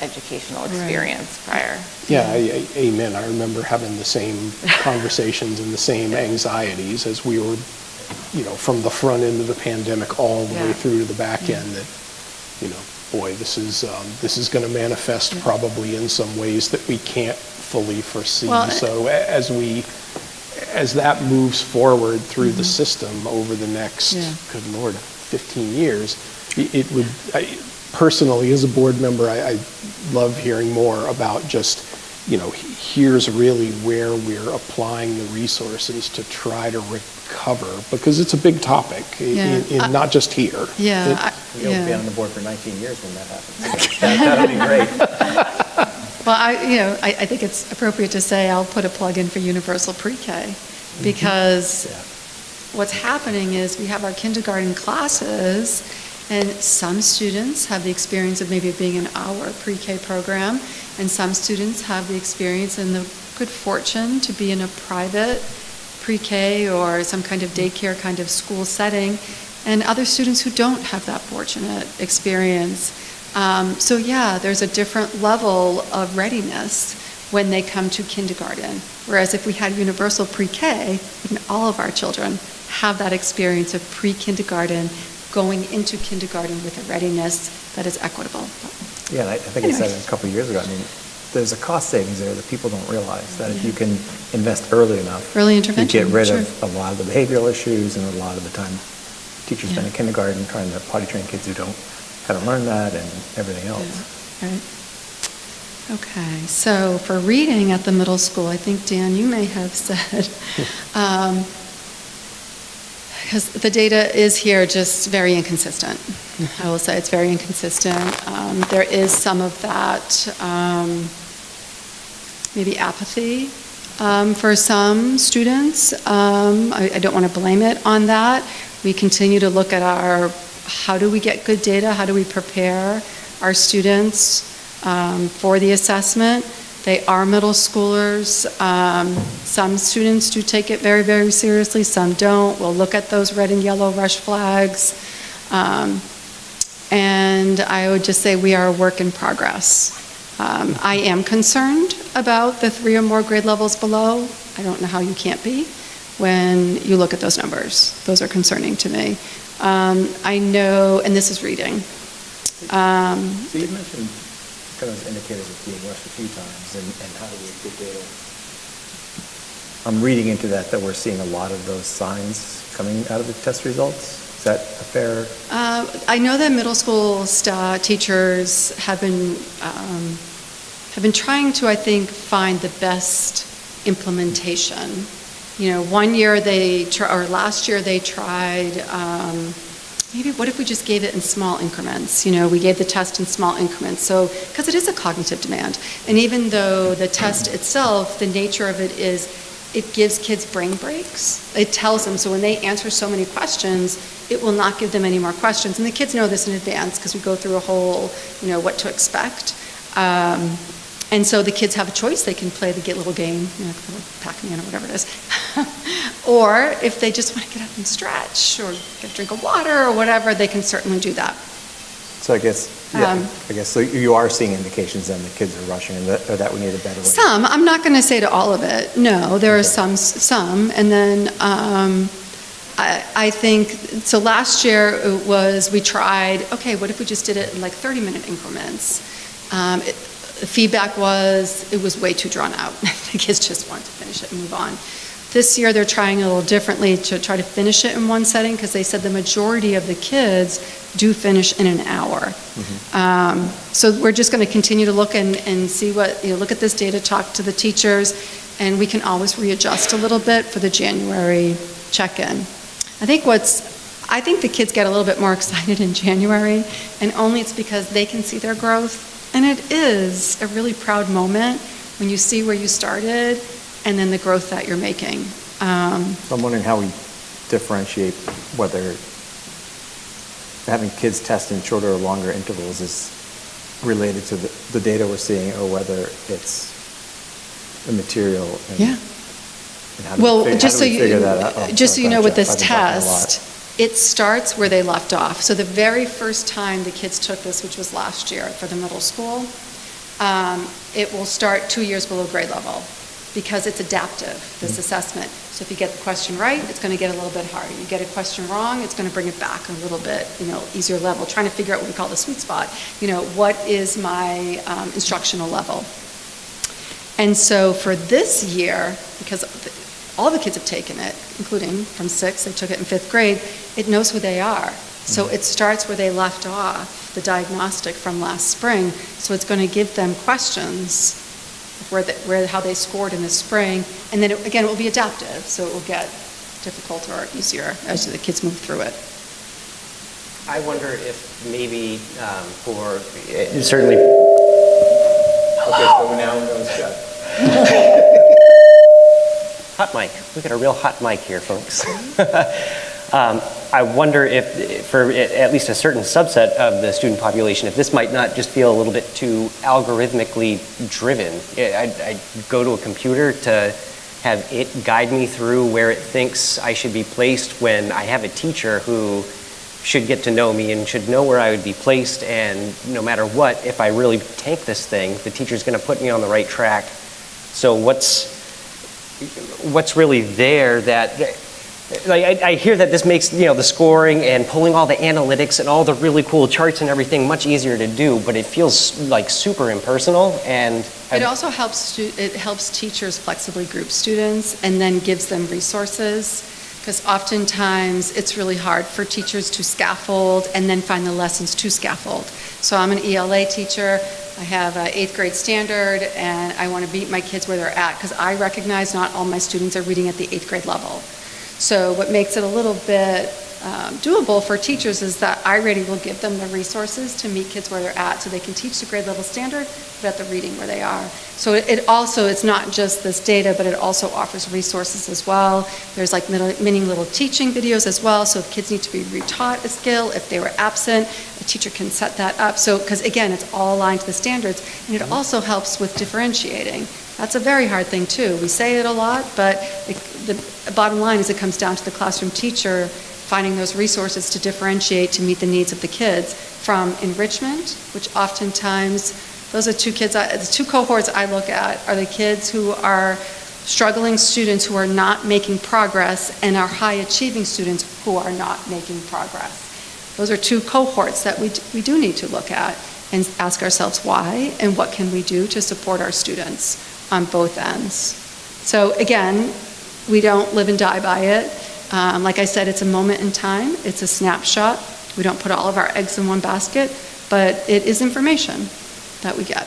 educational experience prior. Yeah, amen. I remember having the same conversations and the same anxieties as we were, from the front end of the pandemic all the way through to the back end that, boy, this is going to manifest probably in some ways that we can't fully foresee. Well, so as that moves forward through the system over the next, good Lord, 15 years, it would, personally, as a board member, I love hearing more about just, here's really where we're applying the resources to try to recover, because it's a big topic, not just here. Yeah. You'll be on the board for 19 years when that happens. That would be great. Well, I think it's appropriate to say I'll put a plug in for universal pre-K, because what's happening is we have our kindergarten classes, and some students have the experience of maybe being in our pre-K program, and some students have the experience and the good fortune to be in a private pre-K or some kind of daycare kind of school setting, and other students who don't have that fortunate experience. So there's a different level of readiness when they come to kindergarten. Whereas if we had universal pre-K, all of our children have that experience of pre-kindergarten going into kindergarten with a readiness that is equitable. Yeah, and I think I said it a couple of years ago, there's a cost savings there that people don't realize, that if you can invest early enough, Early you intervention, get rid sure. of a lot of the behavioral issues, and a lot of the time teachers spend in kindergarten trying to potty train kids who haven't learned that, and everything else. Yeah. Right. Okay, so for reading at the middle school, I think, Dan, you may have said, because the data is here just very inconsistent. I will say it's very inconsistent. There is some of that maybe apathy for some students. I don't want to blame it on that. We continue to look at how do we get good data? How do we prepare our students for the assessment? They are middle schoolers. Some students do take it very, very seriously. Some don't. We'll look at those red and yellow rush flags. And I would just say we are a work in progress. I am concerned about the 3 or more grade levels below. I don't know how you can't be when you look at those numbers. Those are concerning to me. I know, and this is reading. So you mentioned kind of indicators of being rushed a few times, and how do we get data? I'm reading into that we're seeing a lot of those signs coming out of the test results. Is that a fair? I know that middle school teachers have been trying to, I think, find the best implementation. One year last year they tried, maybe what if we just gave it in small increments? We gave the test in small increments. So, because it is a cognitive demand. And even though the test itself, the nature of it is it gives kids brain breaks. It tells them, so when they answer so many questions, it will not give them any more questions. And the kids know this in advance because we go through a whole, what to expect. And so the kids have a choice. They can play the Get Little game, little Pac-Man or whatever it is. Or if they just want to get up and stretch or get a drink of water or whatever, they can certainly do that. So I guess so you are seeing indications then the kids are rushing or that we need a better way. Some. I'm not going to say to all of it. No, there are some. And then I think, so last year it was, we tried, okay, what if we just did it in like 30-minute increments? The feedback was it was way too drawn out. The kids just wanted to finish it and move on. This year they're trying a little differently to try to finish it in one setting because they said the majority of the kids do finish in an hour. So we're just going to continue to look and see what, look at this data, talk to the teachers, and we can always readjust a little bit for the January check-in. I think the kids get a little bit more excited in January, and only it's because they can see their growth. And it is a really proud moment when you see where you started and then the growth that you're making. I'm wondering how we differentiate whether having kids test in shorter or longer intervals is related to the data we're seeing or whether it's the material. And how do we figure that out? Just so you know, with this test, it starts where they left off. So the very first time the kids took this, which was last year for the middle school, it will start 2 years below grade level because it's adaptive, this assessment. So if you get the question right, it's going to get a little bit harder. You get a question wrong, it's going to bring it back a little bit, easier level, trying to figure out what we call the sweet spot. What is my instructional level? And so for this year, because all the kids have taken it, including from 6th, they took it in 5th grade, it knows who they are. So it starts where they left off, the diagnostic from last spring. So it's going to give them questions how they scored in the spring, and then it will be adaptive, so it will get difficult or easier as the kids move through it. I wonder if maybe for certainly. Okay, so now we're going to start. Hot mic. We got a real hot mic here, folks. I wonder if, for at least a certain subset of the student population, if this might not just feel a little bit too algorithmically driven. I go to a computer to have it guide me through where it thinks I should be placed when I have a teacher who should get to know me and should know where I would be placed, and no matter what, if I really tank this thing, the teacher's going to put me on the right track. So what's really there that... I hear that this makes the scoring and pulling all the analytics and all the really cool charts and everything much easier to do, but it feels like super impersonal. And it also helps teachers flexibly group students and then gives them resources, because oftentimes it's really hard for teachers to scaffold and then find the lessons to scaffold. So I'm an ELA teacher. I have an 8th grade standard, and I want to meet my kids where they're at because I recognize not all my students are reading at the 8th grade level. So what makes it a little bit doable for teachers is that iReady will give them the resources to meet kids where they're at so they can teach the grade level standard, but at the reading where they are. So it's not just this data, but it also offers resources as well. There's like mini little teaching videos as well. So if kids need to be retaught a skill, if they were absent, a teacher can set that up. So, because again, it's all aligned to the standards, and it also helps with differentiating. That's a very hard thing too. We say it a lot, but the bottom line is it comes down to the classroom teacher finding those resources to differentiate to meet the needs of the kids, from enrichment, which oftentimes, those are the two cohorts I look at are the kids who are struggling students who are not making progress and our high achieving students who are not making progress. Those are two cohorts that we do need to look at and ask ourselves why and what can we do to support our students on both ends. So again, we don't live and die by it. Like I said, it's a moment in time. It's a snapshot. We don't put all of our eggs in one basket, but it is information that we get.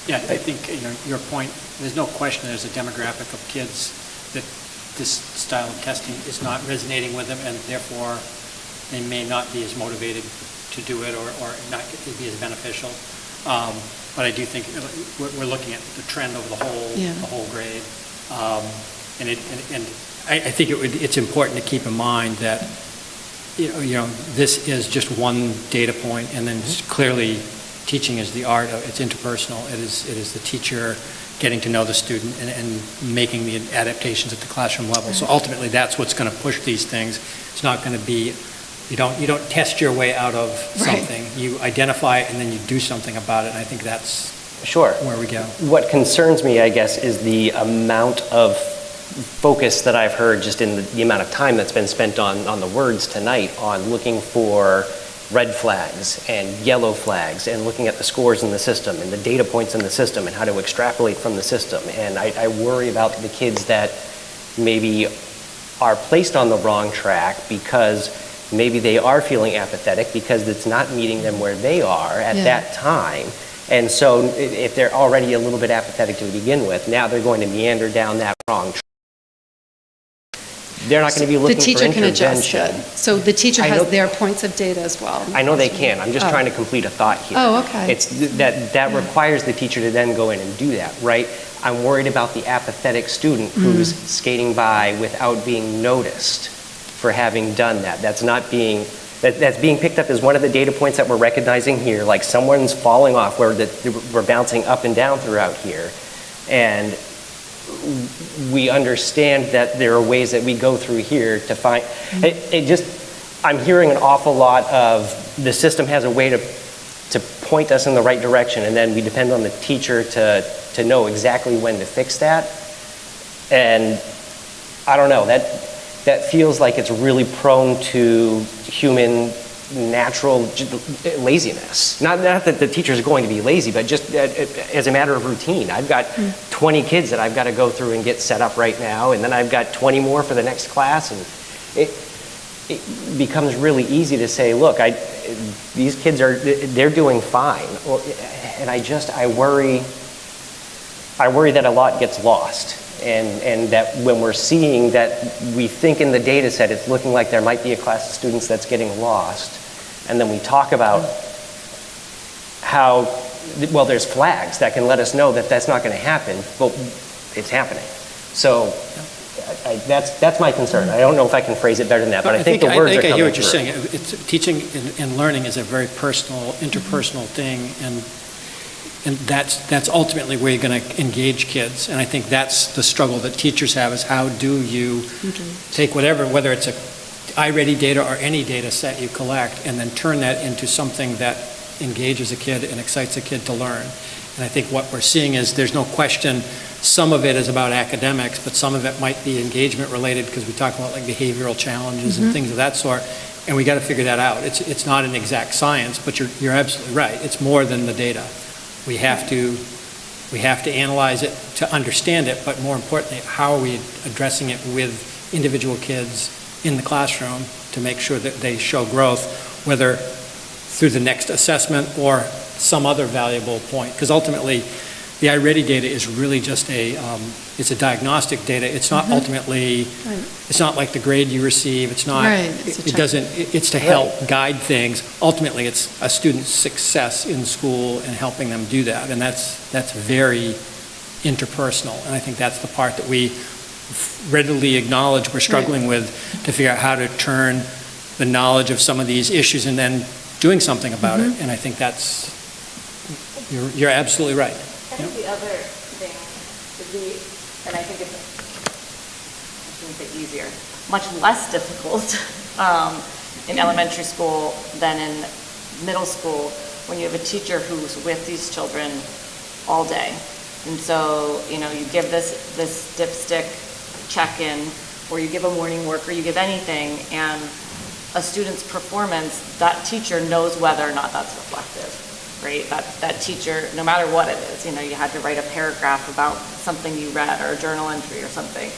Yeah, I think your point, there's no question there's a demographic of kids that this style of testing is not resonating with them, and therefore they may not be as motivated to do it or not be as beneficial. But I do think we're looking at the trend over the whole grade. And I think it's important to keep in mind that, this is just one data point, and then clearly teaching is the art of, it's interpersonal. It is the teacher getting to know the student and making the adaptations at the classroom level. So ultimately, that's what's going to push these things. It's not going to be, you don't test your way out of something. Right. You identify it and then you do something about it. And I think that's where we go. What concerns me, I guess, is the amount of focus that I've heard just in the amount of time that's been spent on the words tonight on looking for red flags and yellow flags and looking at the scores in the system and the data points in the system and how to extrapolate from the system. And I worry about the kids that maybe are placed on the wrong track because maybe they are feeling apathetic because it's not meeting them where they are at that time. And so if they're already a little bit apathetic to begin with, now they're going to meander down that wrong track. They're not going to be looking for intervention. The teacher can adjust it. So the teacher has their points of data as well. I know they can. I'm just trying to complete a thought here. Oh, okay. It's that requires the teacher to then go in and do that, right? I'm worried about the apathetic student who's skating by without being noticed for having done that. That's being picked up as one of the data points that we're recognizing here, like someone's falling off where we're bouncing up and down throughout here. And we understand that there are ways that we go through here to find, I'm hearing an awful lot of the system has a way to point us in the right direction, and then we depend on the teacher to know exactly when to fix that. And I don't know, that feels like it's really prone to human natural laziness. Not that the teachers are going to be lazy, but just as a matter of routine. I've got 20 kids that I've got to go through and get set up right now, and then I've got 20 more for the next class, and it becomes really easy to say, look, these kids they're doing fine, and I worry that a lot gets lost. And that when we're seeing that we think in the data set it's looking like there might be a class of students that's getting lost, and then we talk about how, well, there's flags that can let us know that that's not going to happen, but it's happening. So that's my concern. I don't know if I can phrase it better than that, but I think the words are coming through. I hear what you're saying. Teaching and learning is a very personal, interpersonal thing, and that's ultimately where you're going to engage kids. And I think that's the struggle that teachers have, is how do you take whether it's a iReady data or any data set you collect, and then turn that into something that engages a kid and excites a kid to learn. And I think what we're seeing is there's no question some of it is about academics, but some of it might be engagement related, because we talk about like behavioral challenges and things of that sort. And we got to figure that out. It's not an exact science, but you're absolutely right. It's more than the data. We have to analyze it to understand it, but more importantly, how are we addressing it with individual kids in the classroom to make sure that they show growth, whether through the next assessment or some other valuable point. Because ultimately, the iReady data is really just it's a diagnostic data. It's not ultimately, it's not like the grade you receive. It's not, it's to help guide things. Ultimately, it's a student's success in school and helping them do that. And that's very interpersonal. And I think that's the part that we readily acknowledge we're struggling with, to figure out how to turn the knowledge of some of these issues and then doing something about it. And I think you're absolutely right. I think the other thing would be, and I think it's, I shouldn't say easier, much less difficult in elementary school than in middle school, when you have a teacher who's with these children all day. And so, you give this dipstick check-in, or you give a morning work, or you give anything, and a student's performance, that teacher knows whether or not that's reflective. Right? That teacher, no matter what it is, you had to write a paragraph about something you read or a journal entry or something.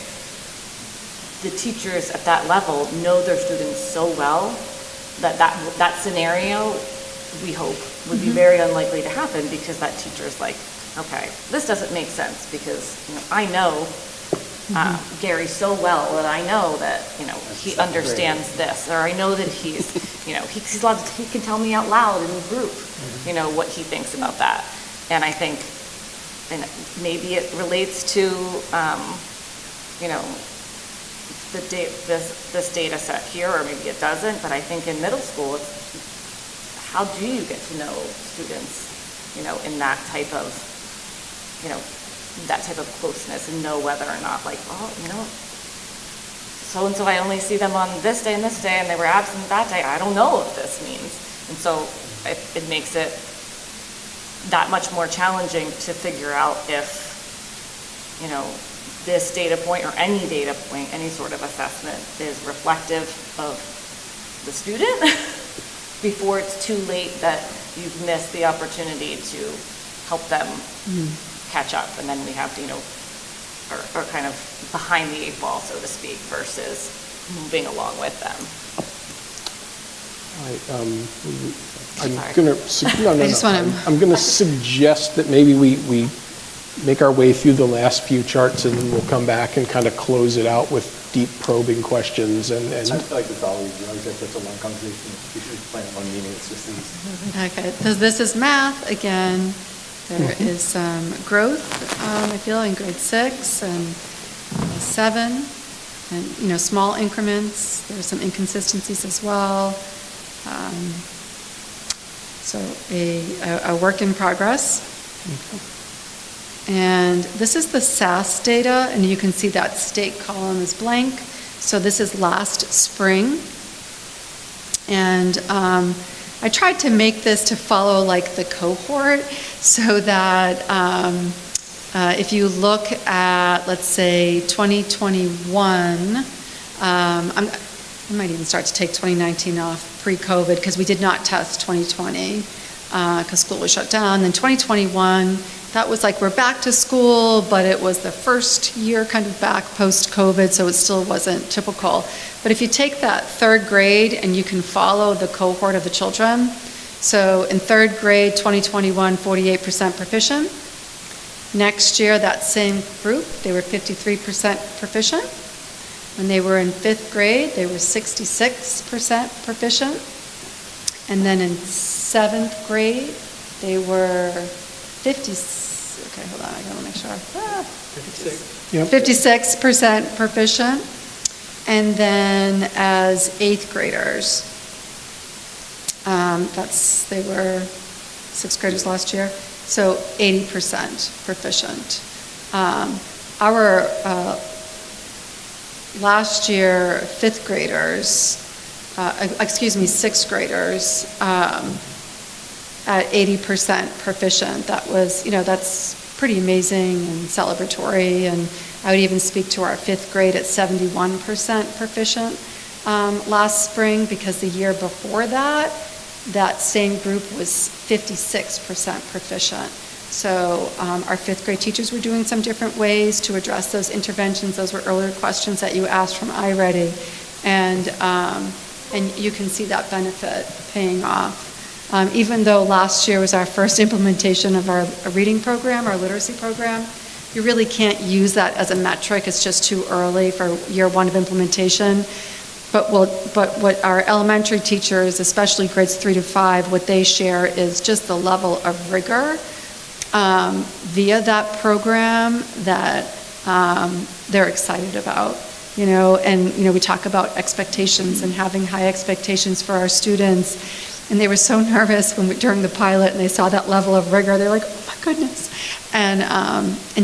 The teachers at that level know their students so well that scenario, we hope, would be very unlikely to happen, because that teacher is like, okay, this doesn't make sense, because I know Gary so well that I know that he understands this, or I know that he's he's allowed to, he can tell me out loud in the group what he thinks about that. And I think, and maybe it relates to this data set here, or maybe it doesn't, but I think in middle school, how do you get to know students, in that type of closeness, and know whether or not, like, so-and-so, I only see them on this day and this day, and they were absent that day. I don't know what this means. And so it makes it that much more challenging to figure out if, this data point or any data point, any sort of assessment is reflective of the student before it's too late that you've missed the opportunity to help them catch up. And then we have to, are kind of behind the 8 ball, so to speak, versus moving along with them. I'm Sorry. going to, I just wanna- I'm going to suggest that maybe we make our way through the last few charts, and then we'll come back and kind of close it out with deep probing questions. And I feel like it's always, if it's a long conversation, we should plan on one meeting, it's just these. Okay, so this is math again. There is some growth, I feel, in grade 6 and 7, and, small increments. There's some inconsistencies as well. So a work in progress. And this is the SAS data, and you can see that state column is blank. So this is last spring. And I tried to make this to follow like the cohort, so that if you look at, let's say, 2021, I might even start to take 2019 off pre-COVID, because we did not test 2020 because school was shut down. Then 2021, that was like we're back to school, but it was the first year kind of back post-COVID, so it still wasn't typical. But if you take that 3rd grade and you can follow the cohort of the children, so in 3rd grade, 2021, 48% proficient. Next year, that same group, they were 53% proficient. When they were in 5th grade, they were 66% proficient. And then in 7th grade, they were 56% proficient. And then as 8th graders, they were 6th graders last year, so 80% proficient. Our last year, 5th graders, 6th graders, at 80% proficient. That was, that's pretty amazing and celebratory. And I would even speak to our 5th grade at 71% proficient last spring, because the year before that same group was 56% proficient. So our 5th grade teachers were doing some different ways to address those interventions. Those were earlier questions that you asked from iReady. And you can see that benefit paying off. Even though last year was our first implementation of our reading program, our literacy program, you really can't use that as a metric. It's just too early for year 1 of implementation. But what our elementary teachers, especially grades 3 to 5, what they share is just the level of rigor via that program that they're excited about. And we talk about expectations and having high expectations for our students. And they were so nervous during the pilot, and they saw that level of rigor. They're like, oh my goodness. And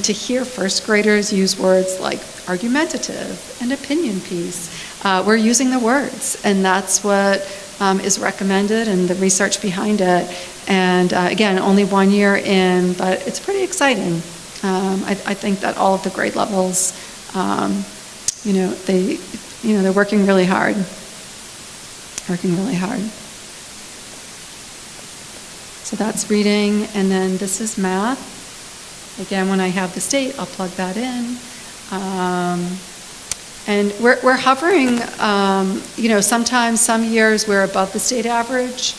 to hear 1st graders use words like argumentative and opinion piece, we're using the words, and that's what is recommended and the research behind it. And again, only 1 year in, but it's pretty exciting. I think that all of the grade levels, they're working really hard. So that's reading, and then this is math. Again, when I have the state, I'll plug that in. And we're hovering, sometimes some years we're above the state average.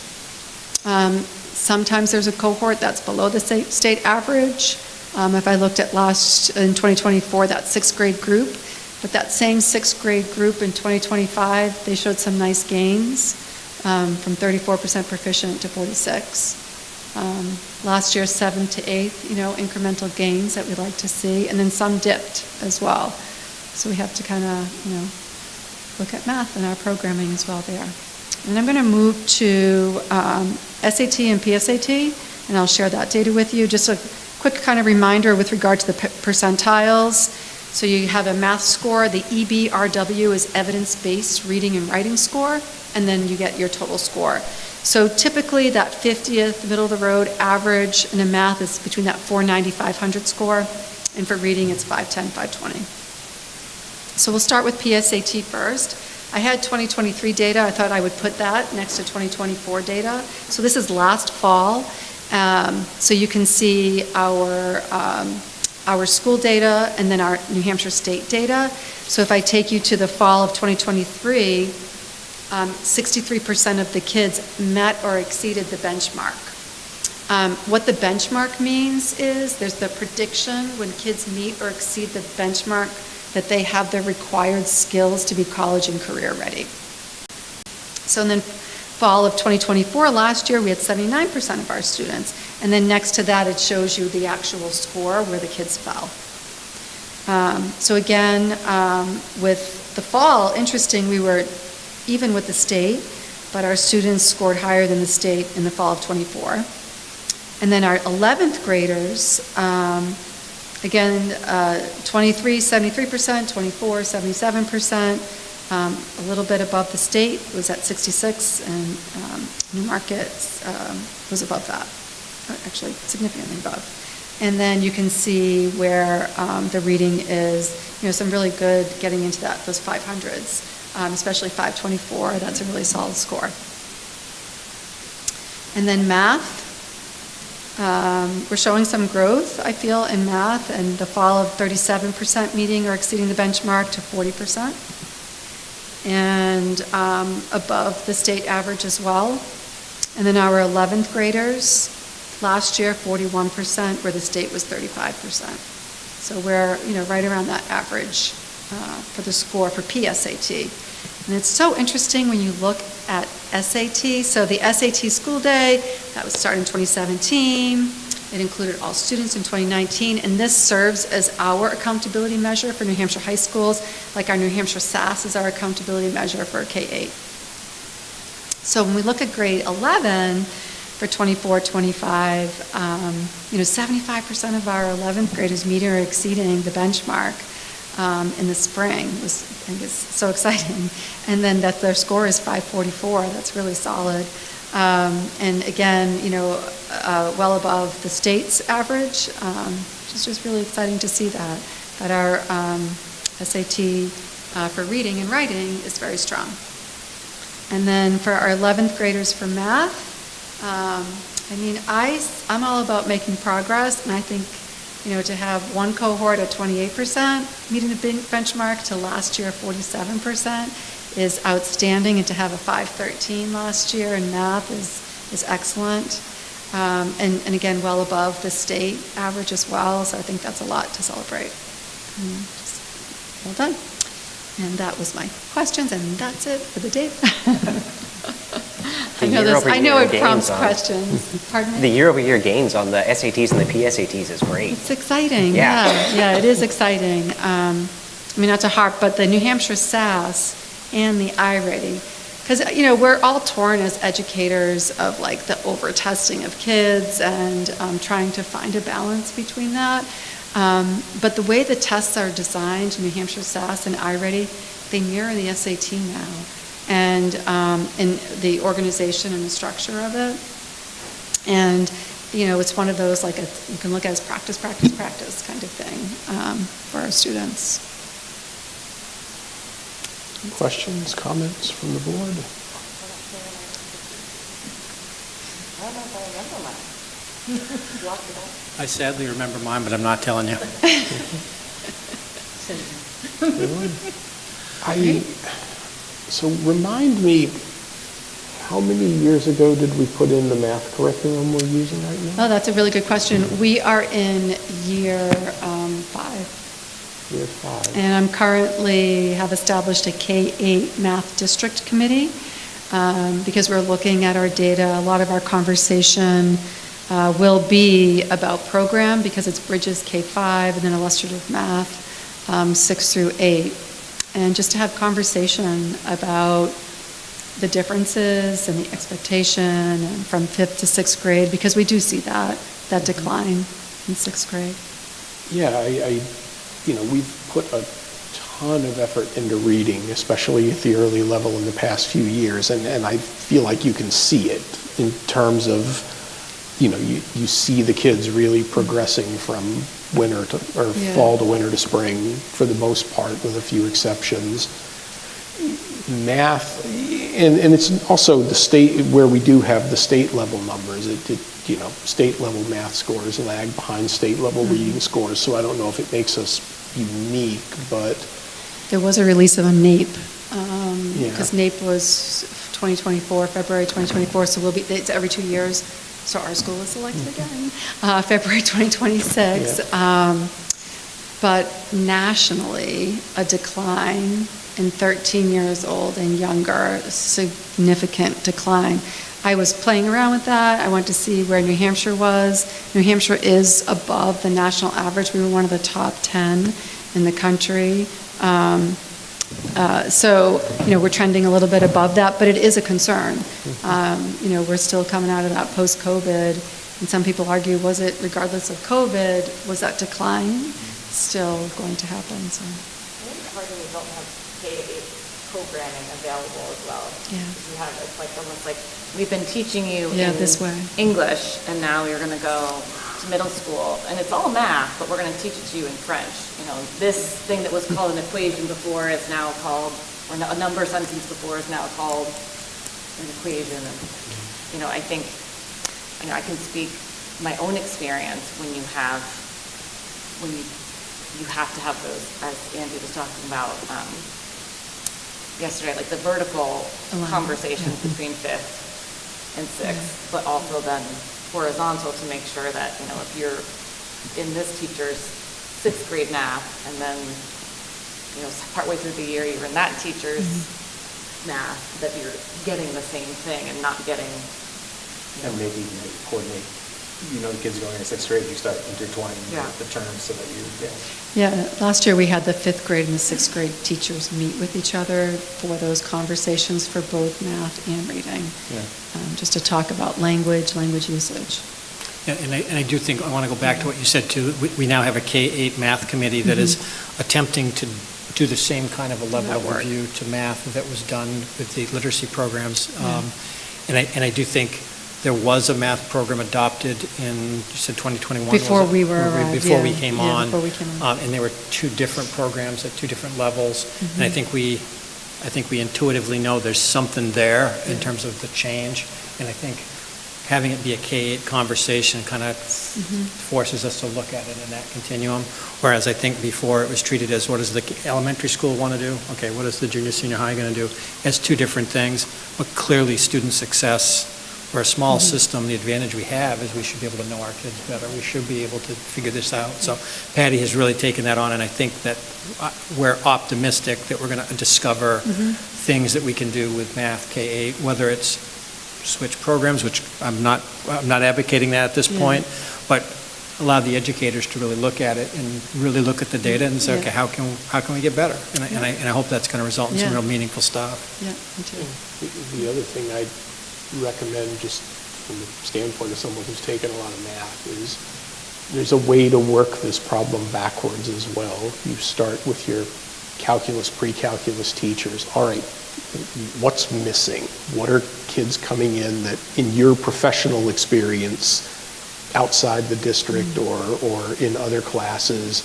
Sometimes there's a cohort that's below the state average. If I looked at in 2024, that 6th grade group, but that same 6th grade group in 2025, they showed some nice gains from 34% proficient to 46%. Last year, 7th to 8th, incremental gains that we like to see, and then some dipped as well. So we have to kind of, look at math in our programming as well there. And I'm going to move to SAT and PSAT, and I'll share that data with you. Just a quick kind of reminder with regard to the percentiles. So you have a math score. The EBRW is evidence-based reading and writing score, and then you get your total score. So typically that 50th, middle of the road average in a math is between that 490, 500 score, and for reading it's 510, 520. So we'll start with PSAT first. I had 2023 data. I thought I would put that next to 2024 data. So this is last fall. So you can see our school data and then our New Hampshire state data. So if I take you to the fall of 2023, 63% of the kids met or exceeded the benchmark. What the benchmark means is there's the prediction when kids meet or exceed the benchmark that they have the required skills to be college and career ready. So in the fall of 2024, last year, we had 79% of our students. And then next to that, it shows you the actual score where the kids fell. So again, with the fall, interesting, we were even with the state, but our students scored higher than the state in the fall of 24. And then our 11th graders, again, 23, 73%, 24, 77%, a little bit above the state, was at 66, and Newmarket was above that, actually significantly above. And then you can see where the reading is, some really good getting into those 500s, especially 524, that's a really solid score. And then math. We're showing some growth, I feel, in math, and the fall of 37% meeting or exceeding the benchmark to 40%, and above the state average as well. And then our 11th graders, last year 41%, where the state was 35%. So we're right around that average for the score for PSAT. And it's so interesting when you look at SAT. So the SAT school day, that was started in 2017. It included all students in 2019. And this serves as our accountability measure for New Hampshire high schools, like our New Hampshire SAS is our accountability measure for K-8. So when we look at grade 11 for 24-25, 75% of our 11th graders meeting or exceeding the benchmark in the spring was, I think, is so exciting. And then that their score is 544. That's really solid. And again, well above the state's average, which is just really exciting to see that our SAT for reading and writing is very strong. And then for our 11th graders for math, I'm all about making progress, and I think to have one cohort at 28% meeting the benchmark to last year 47% is outstanding, and to have a 513 last year in math is excellent, and again well above the state average as well. So I think that's a lot to celebrate. Well done. And that was my questions, and that's it for the day. I know it prompts questions. Pardon me? The year-over-year gains on the SATs and the PSATs is great. It's exciting. Yeah, it is exciting. Not to harp, but the New Hampshire SAS and the iReady, because we're all torn as educators of like the over-testing of kids and trying to find a balance between that. But the way the tests are designed, New Hampshire SAS and iReady, they mirror the SAT now. And in the organization and the structure of it. And, it's one of those, you can look at as practice kind of thing for our students. Questions, comments from the board? I don't know if I remember mine. Blocked it out. I sadly remember mine, but I'm not telling you. So remind me, how many years ago did we put in the math curriculum we're using right now? Oh, that's a really good question. We are in year 5. Year 5. And I'm currently have established a K-8 math district committee because we're looking at our data. A lot of our conversation will be about program because it's Bridges K-5 and then illustrative math. 6 through 8, and just to have conversation about the differences and the expectation and from 5th to 6th grade, because we do see that decline in 6th grade. Yeah, we've put a ton of effort into reading, especially at the early level in the past few years, and I feel like you can see it in terms of, you see the kids really progressing from winter to, or fall to winter to spring for the most part, with a few exceptions. Math, and it's also the state, where we do have the state level numbers, state level math scores lag behind state level reading scores, so I don't know if it makes us unique, but. There was a release of a NAEP, because NAEP was 2024, February 2024, so it's every 2 years, so our school is selected again, February 2026. But nationally, a decline in 13 years old and younger, a significant decline. I was playing around with that. I went to see where New Hampshire was. New Hampshire is above the national average. We were one of the top 10 in the country. So, we're trending a little bit above that, but it is a concern. We're still coming out of that post-COVID, and some people argue, was it, regardless of COVID, was that decline still going to happen? So. I think it's hard when you don't have K-8 programming available as well. Yeah. You have, it's like almost like we've been teaching you this way. English, and now you're going to go to middle school, and it's all math, but we're going to teach it to you in French. This thing that was called an equation before is now called, or a number sentence before is now called an equation. And, I think, I can speak my own experience when you have to have those, as Andy was talking about yesterday, like the vertical conversations between 5th and 6th, but also then horizontal to make sure that, if you're in this teacher's 6th grade math, and then, partway through the year, you're in that teacher's math, that you're getting the same thing and not getting. And maybe coordinate, the kids going into 6th grade, you start intertwining the terms so that you, Yeah, last year we had the 5th grade and the 6th grade teachers meet with each other for those conversations for both math and reading. Just to talk about language usage. Yeah, and I do think, I want to go back to what you said too. We now have a K-8 math committee that is attempting to do the same kind of a level of review to math that was done with the literacy programs. And I do think there was a math program adopted in, you said 2021? Before we were arrived, Before we came on. Before we came on. And there were 2 different programs at 2 different levels. And I think we intuitively know there's something there in terms of the change. And I think having it be a K-8 conversation kind of forces us to look at it in that continuum. Whereas I think before it was treated as, what does the elementary school want to do? Okay, what is the junior, senior high going to do? As 2 different things. But clearly student success, for a small system, the advantage we have is we should be able to know our kids better. We should be able to figure this out. So Patty has really taken that on, and I think that we're optimistic that we're going to discover things that we can do with math K-8, whether it's switch programs, which I'm not advocating that at this point, but allow the educators to really look at it and really look at the data and say, okay, how can we get better? And I hope that's going to result in some real meaningful stuff. Yeah, me too. The other thing I'd recommend, just from the standpoint of someone who's taken a lot of math, is there's a way to work this problem backwards as well. You start with your calculus, pre-calculus teachers. All right, what's missing? What are kids coming in that, in your professional experience, outside the district or in other classes,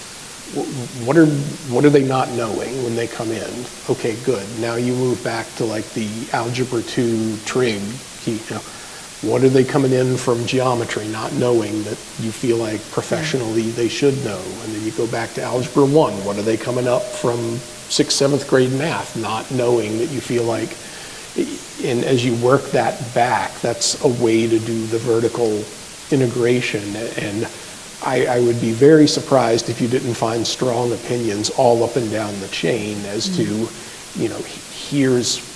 what are they not knowing when they come in? Okay, good. Now you move back to like the Algebra 2 trig. What are they coming in from geometry not knowing that you feel like professionally they should know? And then you go back to Algebra 1. What are they coming up from 6th, 7th grade math not knowing that you feel like? And as you work that back, that's a way to do the vertical integration. And I would be very surprised if you didn't find strong opinions all up and down the chain as to, here's,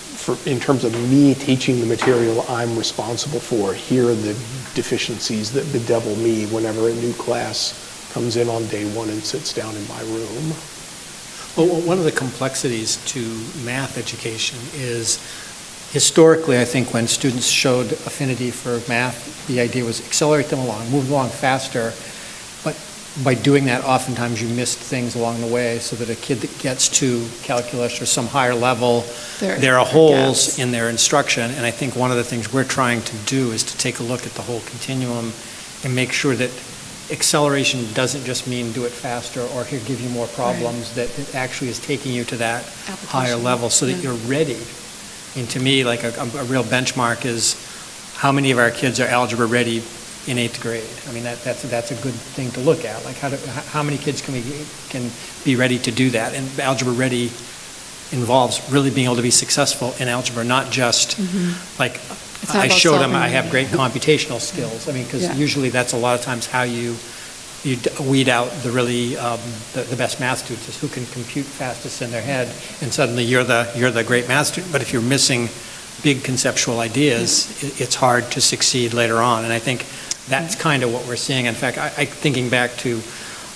in terms of me teaching the material I'm responsible for, here are the deficiencies that bedevil me whenever a new class comes in on day 1 and sits down in my room. Well, one of the complexities to math education is historically, I think when students showed affinity for math, the idea was accelerate them along, move along faster. But by doing that, oftentimes you missed things along the way, so that a kid that gets to calculus or some higher level, there are holes in their instruction. And I think one of the things we're trying to do is to take a look at the whole continuum and make sure that acceleration doesn't just mean do it faster or here give you more problems, that it actually is taking you to that higher level so that you're ready. And to me, like a real benchmark is how many of our kids are algebra ready in 8th grade. I mean, that's a good thing to look at. Like how many kids can be ready to do that? And algebra ready involves really being able to be successful in algebra, not just like I showed them I have great computational skills. I mean, because usually that's a lot of times how you weed out the really the best math students, is who can compute fastest in their head, and suddenly you're the great math student. But if you're missing big conceptual ideas, it's hard to succeed later on. And I think that's kind of what we're seeing. In fact, thinking back to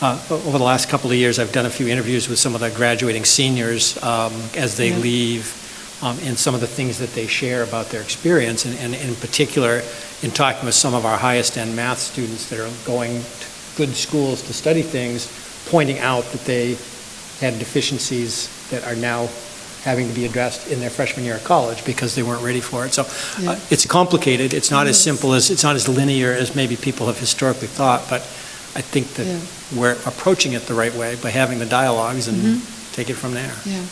over the last couple of years, I've done a few interviews with some of the graduating seniors as they leave, and some of the things that they share about their experience, and in particular, in talking with some of our highest end math students that are going to good schools to study things, pointing out that they had deficiencies that are now having to be addressed in their freshman year of college because they weren't ready for it. So it's complicated. It's not as simple as, it's not as linear as maybe people have historically thought, but I think that we're approaching it the right way by having the dialogues and take it from there. Yeah.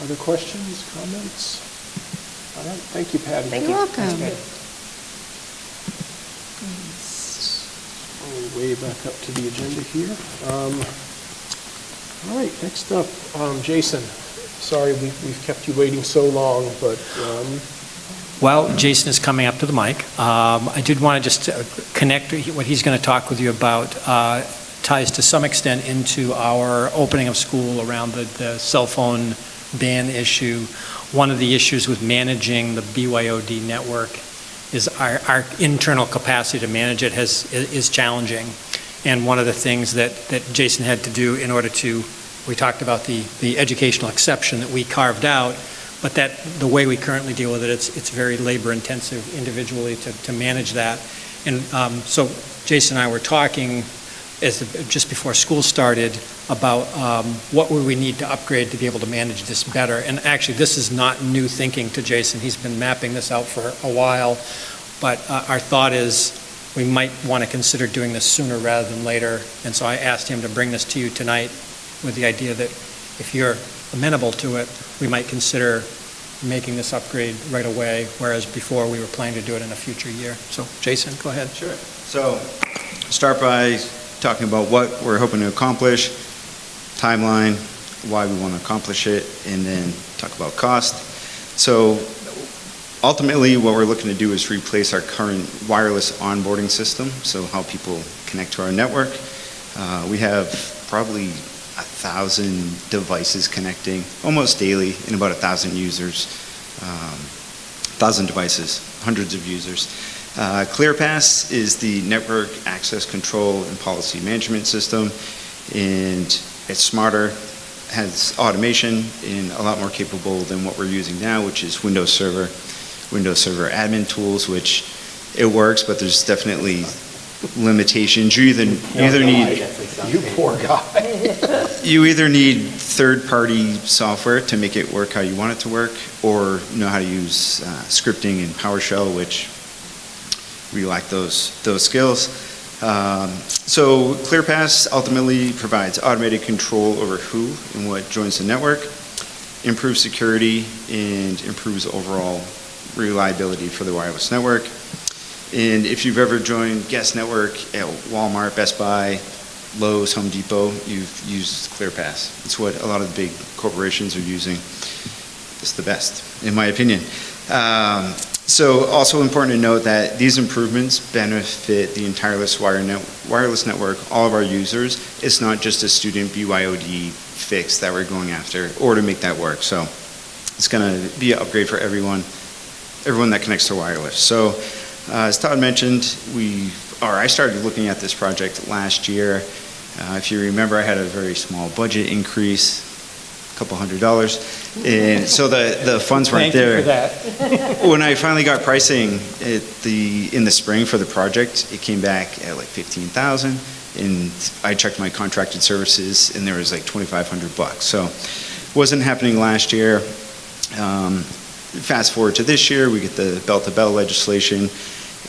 Other questions, comments? All right, thank you, Patty. You're welcome. We'll way back up to the agenda here. All right, next up, Jason. Sorry we've kept you waiting so long, but... Well, Jason is coming up to the mic. I did want to just connect what he's going to talk with you about ties to some extent into our opening of school around the cell phone ban issue. One of the issues with managing the BYOD network is our internal capacity to manage it is challenging. And one of the things that Jason had to do in order to, we talked about the educational exception that we carved out, but that the way we currently deal with it, it's very labor intensive individually to manage that. And so Jason and I were talking just before school started about what would we need to upgrade to be able to manage this better. And actually this is not new thinking to Jason. He's been mapping this out for a while, but our thought is we might want to consider doing this sooner rather than later. And so I asked him to bring this to you tonight with the idea that if you're amenable to it, we might consider making this upgrade right away, whereas before we were planning to do it in a future year. So Jason, go ahead. Sure. So start by talking about what we're hoping to accomplish, timeline, why we want to accomplish it, and then talk about cost. So ultimately what we're looking to do is replace our current wireless onboarding system, so how people connect to our network. We have probably 1,000 devices connecting almost daily, and about 1,000 users, 1,000 devices, hundreds of users. ClearPass is the network access control and policy management system, and it's smarter, has automation, and a lot more capable than what we're using now, which is Windows Server admin tools, which it works, but there's definitely limitations. You either need... You poor guy. You either need third-party software to make it work how you want it to work, or know how to use scripting in PowerShell, which we lack those skills. So ClearPass ultimately provides automated control over who and what joins the network, improves security, and improves overall reliability for the wireless network. And if you've ever joined guest network at Walmart, Best Buy, Lowe's, Home Depot, you've used ClearPass. It's what a lot of the big corporations are using. It's the best, in my opinion. So also important to note that these improvements benefit the entire wireless network, all of our users. It's not just a student BYOD fix that we're going after or to make that work. So it's going to be an upgrade for everyone that connects to wireless. So as Todd mentioned, I started looking at this project last year, If you remember, I had a very small budget increase, a couple $100s, and so the funds weren't there. Thank you for that. When I finally got pricing in the spring for the project, it came back at like $15,000, and I checked my contracted services, and there was like $2,500. So wasn't happening last year. Fast forward to this year, we get the bell-to-bell legislation,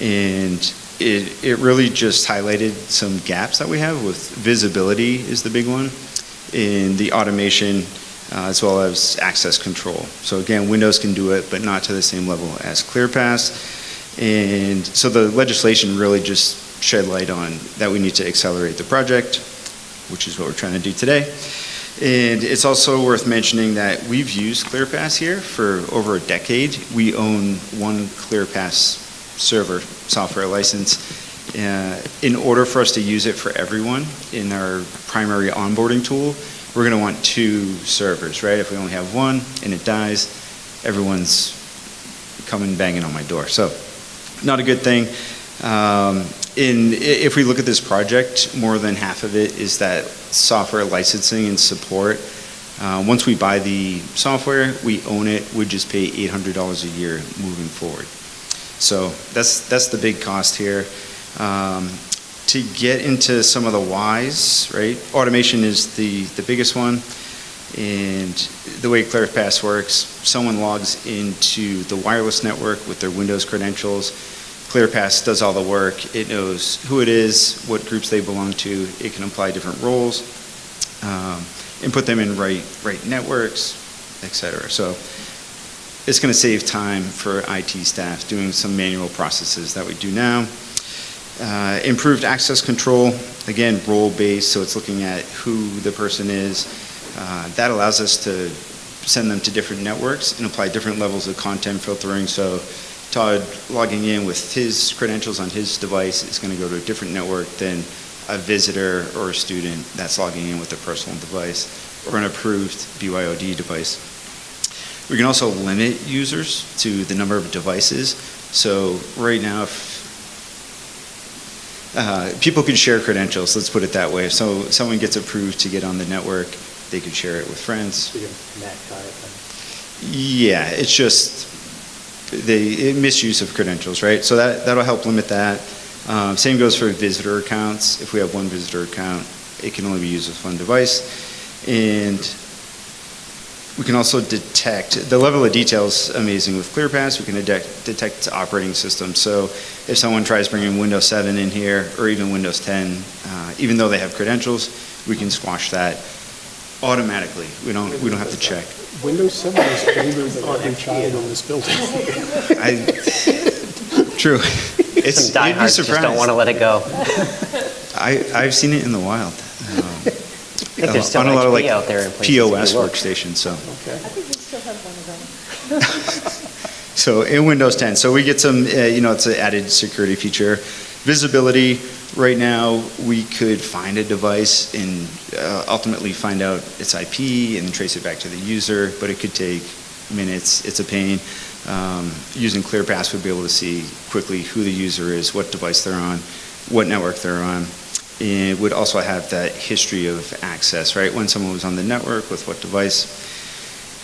and it really just highlighted some gaps that we have with visibility is the big one, in the automation, as well as access control. So again, Windows can do it, but not to the same level as ClearPass. And so the legislation really just shed light on that we need to accelerate the project, which is what we're trying to do today. And it's also worth mentioning that we've used ClearPass here for over a decade. We own one ClearPass server software license. In order for us to use it for everyone in our primary onboarding tool, we're going to want 2 servers, right? If we only have one and it dies, everyone's coming banging on my door. So not a good thing. If we look at this project, more than half of it is that software licensing and support. Once we buy the software, we own it, we just pay $800 a year moving forward. So that's the big cost here. To get into some of the whys, right? Automation is the biggest one. And the way ClearPass works, someone logs into the wireless network with their Windows credentials. ClearPass does all the work. It knows who it is, what groups they belong to. It can apply different roles and put them in right networks, et cetera. So it's going to save time for IT staff doing some manual processes that we do now. Improved access control, again, role-based, so it's looking at who the person is. That allows us to send them to different networks and apply different levels of content filtering. So Todd logging in with his credentials on his device is going to go to a different network than a visitor or a student that's logging in with a personal device or an approved BYOD device. We can also limit users to the number of devices. So right now, people can share credentials, let's put it that way. So if someone gets approved to get on the network, they could share it with friends. Yeah, it's just the misuse of credentials, right? So that'll help limit that. Same goes for visitor accounts. If we have one visitor account, it can only be used with one device. And we can also detect, the level of detail is amazing with ClearPass. We can detect operating systems. So if someone tries bringing Windows 7 in here or even Windows 10, even though they have credentials, we can squash that automatically. We don't have to check. Windows 7 is older than every child in this building. True. Some diehards just don't want to let it go. I've seen it in the wild. I think there's still on a lot of like out there in places POS if you look. workstations. So. Okay. I think we still have one of them. So in Windows 10, so we get some, it's an added security feature. Visibility, right now, we could find a device and ultimately find out its IP and trace it back to the user, but it could take minutes. It's a pain. Using ClearPass, we'd be able to see quickly who the user is, what device they're on, what network they're on. It would also have that history of access, right? When someone was on the network, with what device.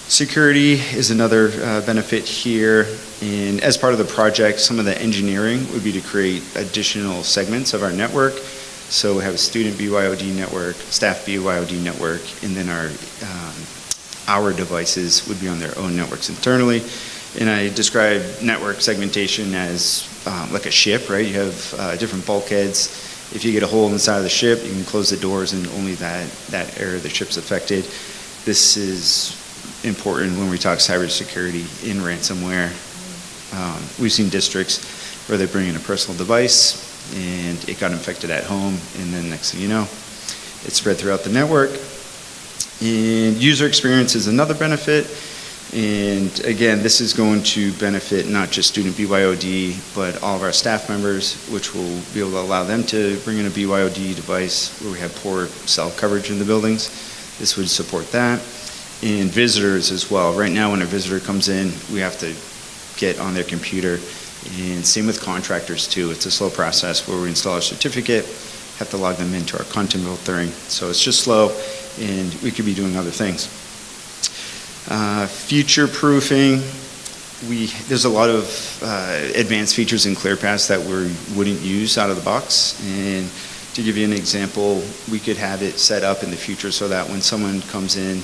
Security is another benefit here. And as part of the project, some of the engineering would be to create additional segments of our network. So we have a student BYOD network, staff BYOD network, and then our devices would be on their own networks internally. And I describe network segmentation as like a ship, right? You have different bulkheads. If you get a hole inside of the ship, you can close the doors and only that area of the ship's affected. This is important when we talk cybersecurity in ransomware. We've seen districts where they bring in a personal device and it got infected at home, and then next thing you know, it spread throughout the network. And user experience is another benefit. And again, this is going to benefit not just student BYOD, but all of our staff members, which will be able to allow them to bring in a BYOD device where we have poor cell coverage in the buildings. This would support that. And visitors as well. Right now, when a visitor comes in, we have to get on their computer. And same with contractors too. It's a slow process where we install a certificate, have to log them into our content filtering. So it's just slow, and we could be doing other things. Future proofing, there's a lot of advanced features in ClearPass that we wouldn't use out of the box. And to give you an example, we could have it set up in the future so that when someone comes in,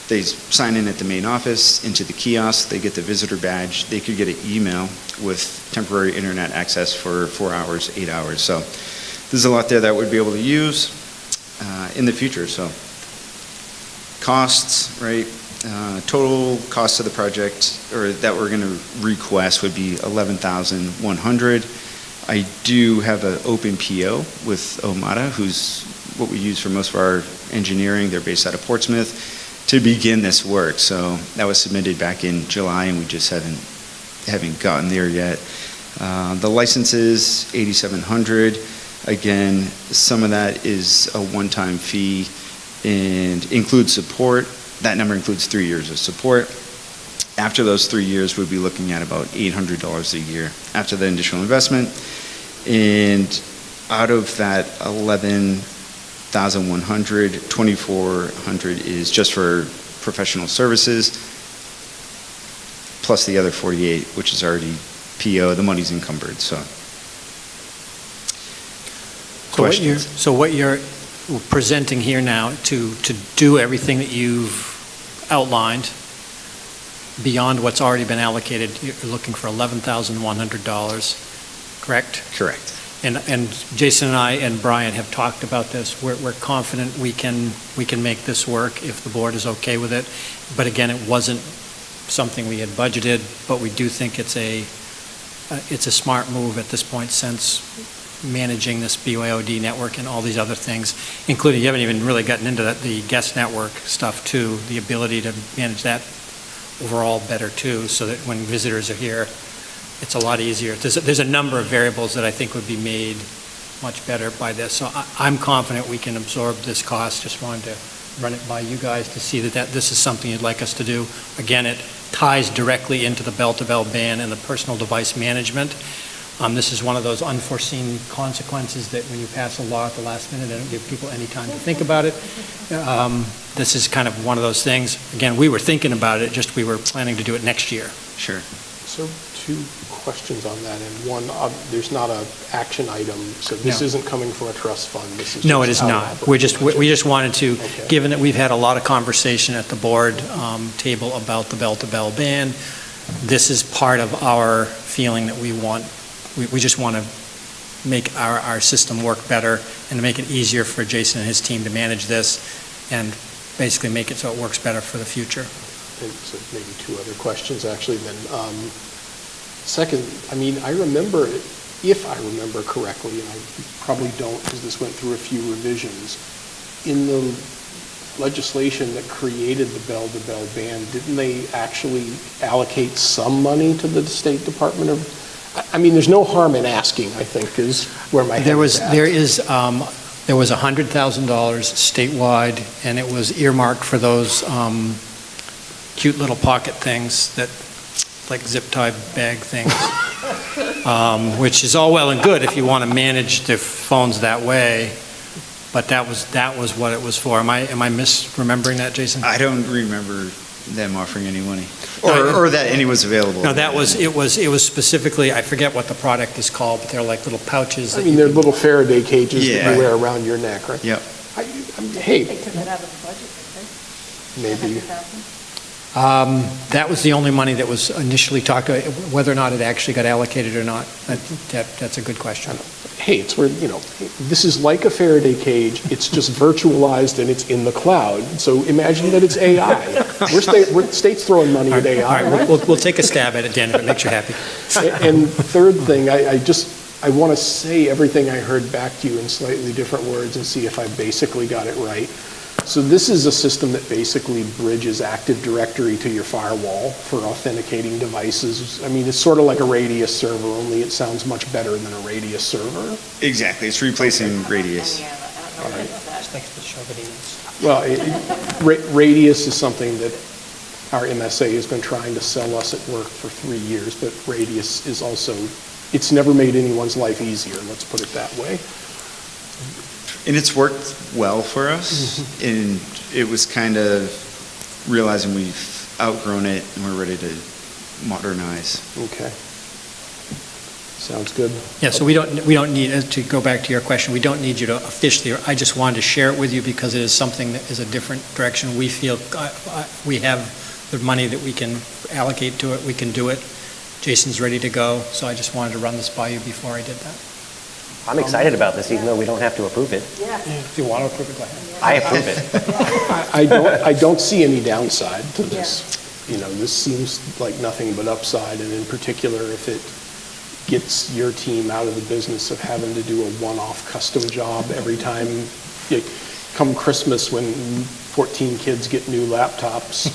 they sign in at the main office, into the kiosk, they get the visitor badge, they could get an email with temporary internet access for 4 hours, 8 hours. So there's a lot there that we'd be able to use in the future. So costs, right? Total cost of the project, or that we're going to request, would be $11,100. I do have an open PO with Omada, who's what we use for most of our engineering. They're based out of Portsmouth, to begin this work. So that was submitted back in July, and we just haven't gotten there yet. The license is $8,700. Again, some of that is a one-time fee and includes support. That number includes 3 years of support. After those 3 years, we'd be looking at about $800 a year after the initial investment. And out of that $11,100, $2,400 is just for professional services, plus the other $48,000, which is already PO. The money's encumbered. So questions? So what you're presenting here now to do everything that you've outlined beyond what's already been allocated, you're looking for $11,100, correct? Correct. And Jason and I and Brian have talked about this. We're confident we can make this work if the board is okay with it. But again, it wasn't something we had budgeted, but we do think it's a smart move at this point, since managing this BYOD network and all these other things, including, you haven't even really gotten into the guest network stuff too, the ability to manage that overall better too, so that when visitors are here, it's a lot easier. There's a number of variables that I think would be made much better by this. So I'm confident we can absorb this cost. Just wanted to run it by you guys to see that this is something you'd like us to do. Again, it ties directly into the bell-to-bell ban and the personal device management. This is one of those unforeseen consequences that when you pass a law at the last minute, they don't give people any time to think about it. This is kind of one of those things. Again, we were thinking about it, just we were planning to do it next year. Sure. So 2 questions on that, and one, there's not an action item, so this No. isn't coming from a trust fund. This is No, it just is out of not. operating We just budget. wanted to, Okay. given that we've had a lot of conversation at the board table about the bell-to-bell ban, this is part of our feeling that we just want to make our system work better and to make it easier for Jason and his team to manage this, and basically make it so it works better for the future. And so maybe 2 other questions, actually, then. Second, I mean, I remember, if I remember correctly, and I probably don't because this went through a few revisions, in the legislation that created the bell-to-bell ban, didn't they actually allocate some money to the State Department of, I mean, there's no harm in asking, I think, is where my head is at. There was $100,000 statewide, and it was earmarked for those cute little pocket things that, like zip tie bag things, which is all well and good if you want to manage the phones that way. But that was what it was for. Am I misremembering that, Jason? I don't remember them offering any money, or that any was available. No, it was specifically, I forget what the product is called, but they're like little pouches. I mean, they're little Faraday cages that Yeah. you wear around your neck, right? Yep. Hey, They took it out of the budget, didn't they? maybe. 100,000? That was the only money that was initially talked about. Whether or not it actually got allocated or not, that's a good question. Hey, it's where, this is like a Faraday cage, it's just virtualized and it's in the cloud. So imagine that it's AI. We're state's throwing money at AI. All right, we'll take a stab at it, Dan, if it makes you happy. And third thing, I want to say everything I heard back to you in slightly different words and see if I basically got it right. So this is a system that basically bridges Active Directory to your firewall for authenticating devices. I mean, it's sort of like a Radius server, only it sounds much better than a Radius server. Exactly. It's replacing Radius. Yeah, I don't know what that. Well, Radius is something that our MSA has been trying to sell us at work for 3 years, but Radius is also, it's never made anyone's life easier, let's put it that way. And it's worked well for us, and it was kind of realizing we've outgrown it and we're ready to modernize. Okay. Sounds good. Yeah, so we don't need, to go back to your question, we don't need you to officially, I just wanted to share it with you because it is something that is a different direction. We feel we have the money that we can allocate to it, we can do it. Jason's ready to go, so I just wanted to run this by you before I did that. I'm excited about this, even though we don't have to approve it. If you want to approve it, go ahead. I approve it. I don't see any downside to this. You know, this seems like nothing but upside, and in particular, if it gets your team out of the business of having to do a one-off custom job every time, come Christmas when 14 kids get new laptops,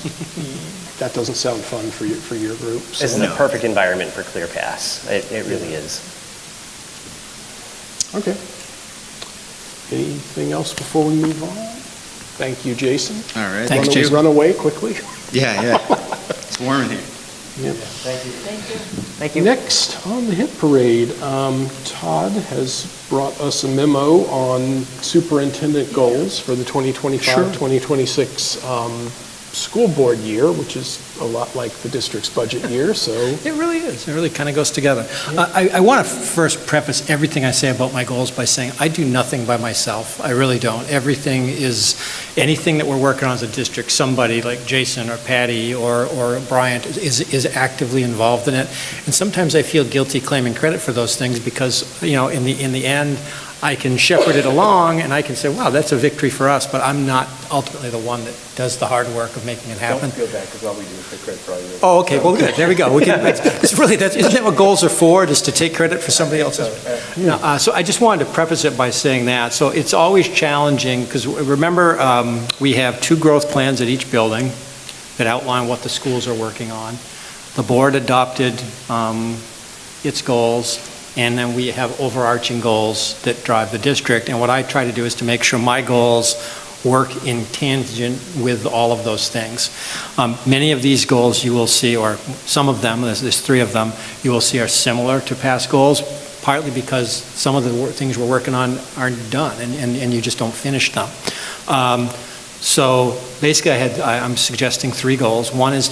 that doesn't sound fun for your group. So. This is the perfect environment for ClearPass. It really is. Okay. Anything else before we move on? Thank you, Jason. All right. Thanks, Jason. Run away quickly. Yeah. It's warm in here. Yep. Thank you. Next on the hit parade, Todd has brought us a memo on superintendent goals for the 2025-2026 school board year, which is a lot like the district's budget year, so. It really is. It really kind of goes together. I want to first preface everything I say about my goals by saying I do nothing by myself. I really don't. Everything is, anything that we're working on as a district, somebody like Jason or Patty or Bryant is actively involved in it. And sometimes I feel guilty claiming credit for those things because, you know, in the end, I can shepherd it along and I can say, wow, that's a victory for us, but I'm not ultimately the one that does the hard work of making it happen. Don't feel bad, because all we do is take credit for all your. Oh, okay, well, good, there we go. We can, it's really, isn't that what goals are for, just to take credit for somebody else's? So I just wanted to preface it by saying that. So it's always challenging, because remember, we have 2 growth plans at each building that outline what the schools are working on. The board adopted its goals, and then we have overarching goals that drive the district. And what I try to do is to make sure my goals work in tangent with all of those things. Many of these goals you will see, or some of them, there's 3 of them, you will see are similar to past goals, partly because some of the things we're working on aren't done, and you just don't finish them. So basically I'm suggesting 3 goals. One is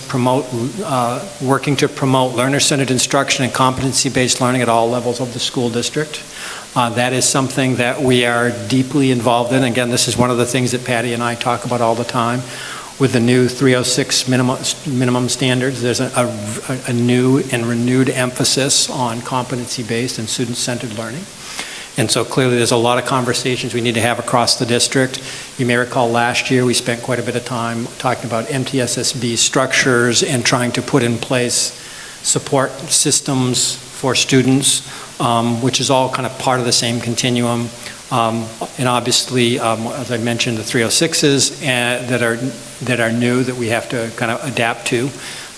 working to promote learner-centered instruction and competency-based learning at all levels of the school district. That is something that we are deeply involved in. Again, this is one of the things that Patty and I talk about all the time. With the new 306 minimum standards, there's a new and renewed emphasis on competency-based and student-centered learning. And so clearly there's a lot of conversations we need to have across the district. You may recall last year we spent quite a bit of time talking about MTSSB structures and trying to put in place support systems for students, which is all kind of part of the same continuum. And obviously, as I mentioned, the 306s that are new that we have to kind of adapt to.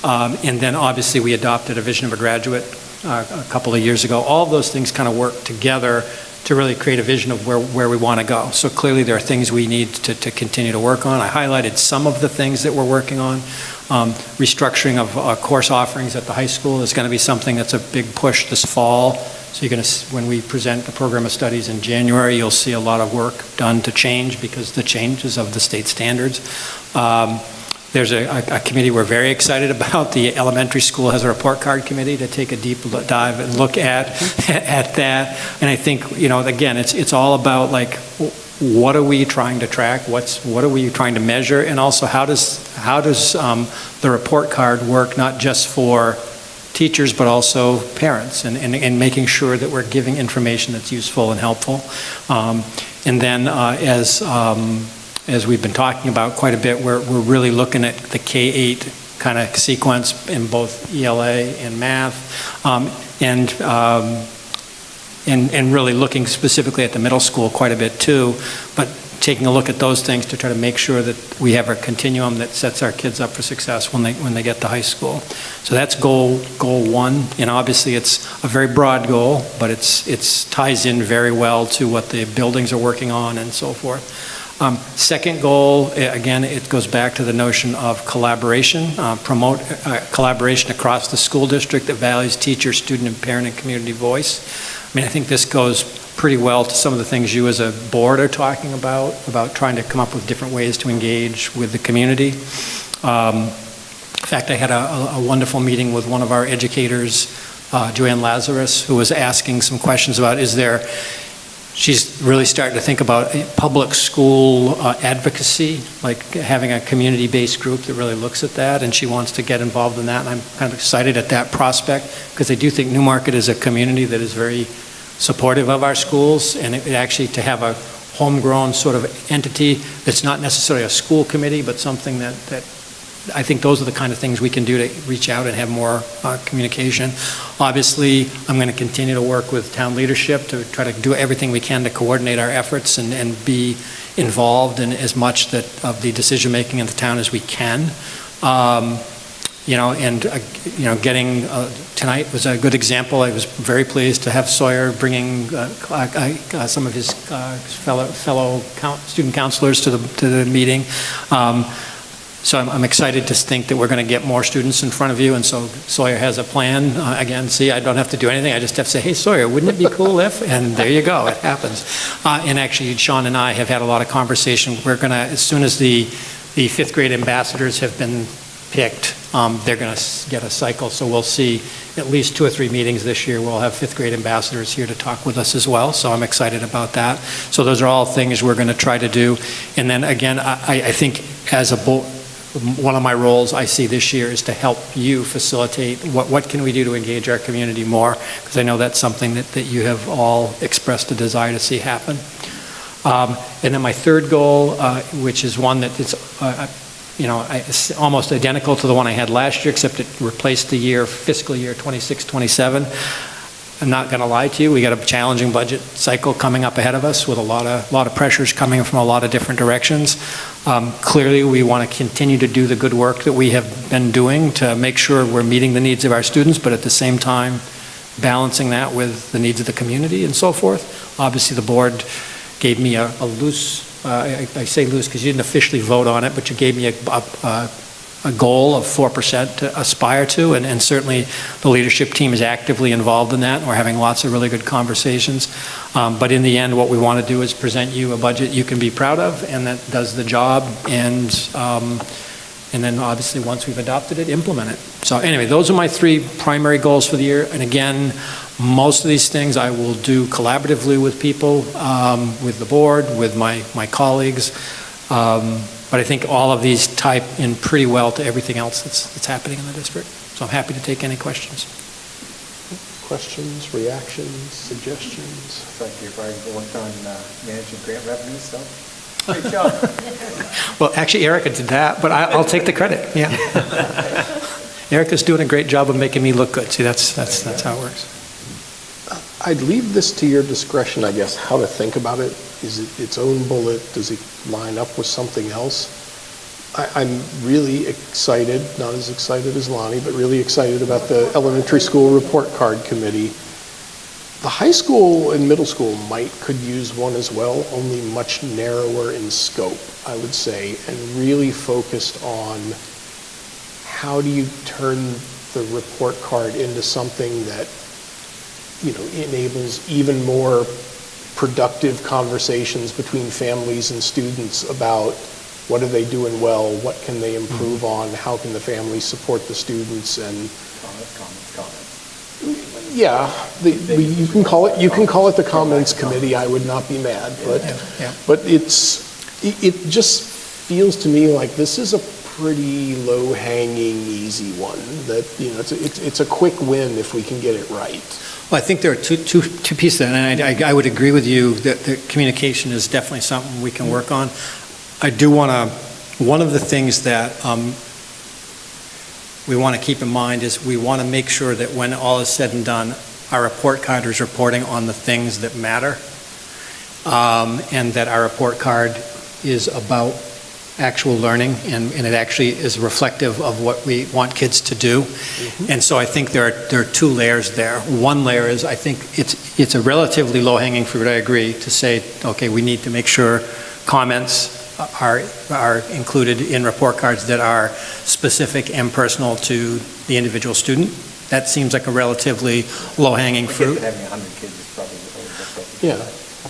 And then obviously we adopted a vision of a graduate a couple of years ago. All of those things kind of work together to really create a vision of where we want to go. So clearly there are things we need to continue to work on. I highlighted some of the things that we're working on. Restructuring of course offerings at the high school is going to be something that's a big push this fall. So you're going to, when we present the program of studies in January, you'll see a lot of work done to change because the changes of the state standards. There's a committee we're very excited about. The elementary school has a report card committee to take a deep dive and look at that. And I think, you know, again, it's all about like, what are we trying to track? What are we trying to measure? And also, how does the report card work not just for teachers but also parents, and making sure that we're giving information that's useful and helpful. And then as we've been talking about quite a bit, we're really looking at the K-8 kind of sequence in both ELA and math, and really looking specifically at the middle school quite a bit too, but taking a look at those things to try to make sure that we have a continuum that sets our kids up for success when they get to high school. So that's goal 1, and obviously it's a very broad goal, but it's ties in very well to what the buildings are working on and so forth. Second goal, again, it goes back to the notion of collaboration, promote collaboration across the school district that values teacher, student, and parent and community voice. I mean, I think this goes pretty well to some of the things you as a board are talking about trying to come up with different ways to engage with the community. In fact, I had a wonderful meeting with one of our educators, Joanne Lazarus, who was asking some questions about she's really starting to think about public school advocacy, like having a community-based group that really looks at that, and she wants to get involved in that, and I'm kind of excited at that prospect, because I do think Newmarket is a community that is very supportive of our schools, and it actually to have a homegrown sort of entity that's not necessarily a school committee, but something that I think those are the kind of things we can do to reach out and have more communication. Obviously, I'm going to continue to work with town leadership to try to do everything we can to coordinate our efforts and be involved in as much of the decision-making in the town as we can. Getting tonight was a good example. I was very pleased to have Sawyer bringing some of his fellow student counselors to the meeting. So I'm excited to think that we're going to get more students in front of you, and so Sawyer has a plan. Again, see, I don't have to do anything. I just have to say, hey, Sawyer, wouldn't it be cool if? And there you go, it happens. And actually, Sean and I have had a lot of conversation. We're going to, as soon as the fifth grade ambassadors have been picked, they're going to get a cycle. So we'll see at least 2 or 3 meetings this year. We'll have fifth grade ambassadors here to talk with us as well. So I'm excited about that. So those are all things we're going to try to do. And then again, I think as a board, one of my roles I see this year is to help you facilitate what can we do to engage our community more, because I know that's something that you have all expressed a desire to see happen. And then my third goal, which is one that is it's almost identical to the one I had last year, except it replaced the fiscal year 26-27. I'm not going to lie to you, we got a challenging budget cycle coming up ahead of us with a lot of pressures coming from a lot of different directions. Clearly, we want to continue to do the good work that we have been doing to make sure we're meeting the needs of our students, but at the same time, balancing that with the needs of the community and so forth. Obviously, the board gave me a loose, I say loose because you didn't officially vote on it, but you gave me a goal of 4% to aspire to, and certainly the leadership team is actively involved in that, and we're having lots of really good conversations. But in the end, what we want to do is present you a budget you can be proud of, and that does the job, and then obviously once we've adopted it, implement it. So anyway, those are my 3 primary goals for the year, and again, most of these things I will do collaboratively with people, with the board, with my colleagues. But I think all of these tie in pretty well to everything else that's happening in the district. So I'm happy to take any questions. Questions, reactions, suggestions? It's like you've already worked on managing grant revenues, so great job. Well, actually, Erica did that, but I'll take the credit. Yeah. Erica's doing a great job of making me look good. See, that's how it works. I'd leave this to your discretion, I guess, how to think about it. Is it its own bullet? Does it line up with something else? I'm really excited, not as excited as Lonnie, but really excited about the elementary school report card committee. The high school and middle school could use one as well, only much narrower in scope, I would say, and really focused on how do you turn the report card into something that enables even more productive conversations between families and students about what are they doing well, what can they improve on, how can the families support the students, and Comments. Yeah, you can call it the comments committee. I would not be mad, but it just feels to me like this is a pretty low-hanging, easy one. That it's a quick win if we can get it right. Well, I think there are two pieces, and I would agree with you that the communication is definitely something we can work on. I do want to, one of the things that we want to keep in mind is we want to make sure that when all is said and done, our report card is reporting on the things that matter, and that our report card is about actual learning, and it actually is reflective of what we want kids to do. Mm-hmm. And so I think there are 2 layers there. One layer is, I think it's a relatively low-hanging fruit, I agree, to say, okay, we need to make sure comments are included in report cards that are specific and personal to the individual student. That seems like a relatively low-hanging fruit. Having 100 kids is probably a little difficult. Yeah.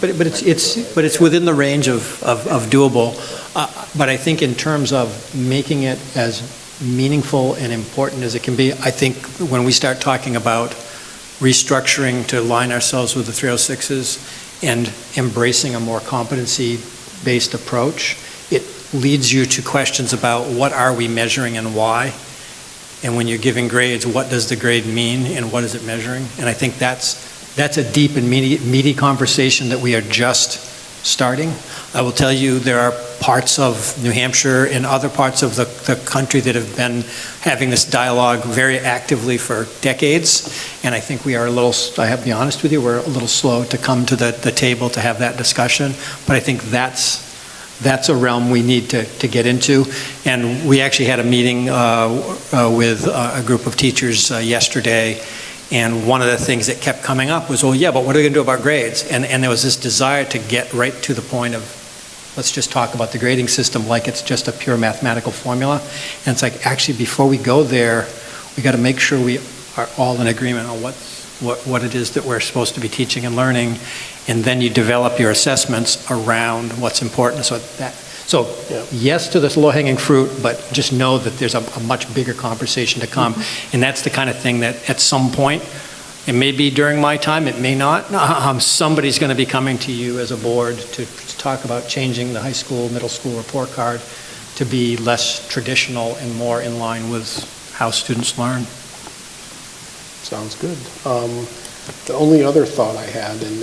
But it's within the range of doable. But I think in terms of making it as meaningful and important as it can be, I think when we start talking about restructuring to align ourselves with the 306s and embracing a more competency-based approach, it leads you to questions about what are we measuring and why? And when you're giving grades, what does the grade mean and what is it measuring? And I think that's a deep and meaty conversation that we are just starting. I will tell you there are parts of New Hampshire and other parts of the country that have been having this dialogue very actively for decades, and I think we are a little, I have to be honest with you, we're a little slow to come to the table to have that discussion, but I think that's a realm we need to get into. And we actually had a meeting with a group of teachers yesterday, and one of the things that kept coming up was, well, yeah, but what are we going to do about grades? And there was this desire to get right to the point of, let's just talk about the grading system like it's just a pure mathematical formula. And it's like, actually, before we go there, we got to make sure we are all in agreement on what it is that we're supposed to be teaching and learning, and then you develop your assessments around what's important. So yes to this low-hanging fruit, but just know that there's a much bigger conversation to come. And that's the kind of thing that at some point, it may be during my time, it may not, somebody's going to be coming to you as a board to talk about changing the high school, middle school report card to be less traditional and more in line with how students learn. Sounds good. The only other thought I had, and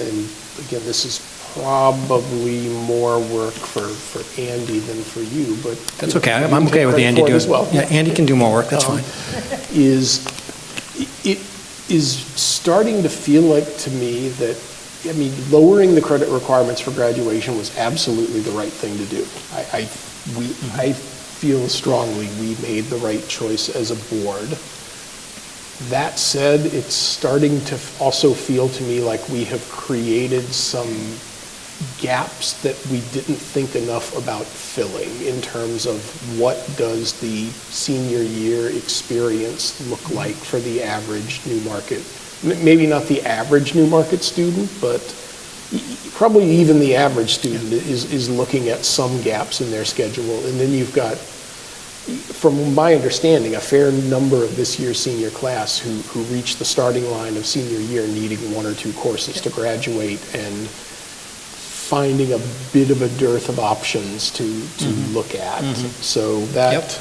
again, this is probably more work for Andy than for you, but... That's okay. I'm okay with Andy doing it. Well. Yeah, Andy can do more work. That's fine. It is starting to feel like to me that, I mean, lowering the credit requirements for graduation was absolutely the right thing to do. I feel strongly we made the right choice as a board. That said, it's starting to also feel to me like we have created some gaps that we didn't think enough about filling in terms of what does the senior year experience look like for the average Newmarket, maybe not the average Newmarket student, but probably even the average student is looking at some gaps in their schedule. And then you've got, from my understanding, a fair number of this year's senior class who reach the starting line of senior year needing one or two courses to graduate and finding a bit of a dearth of options to look at. So that,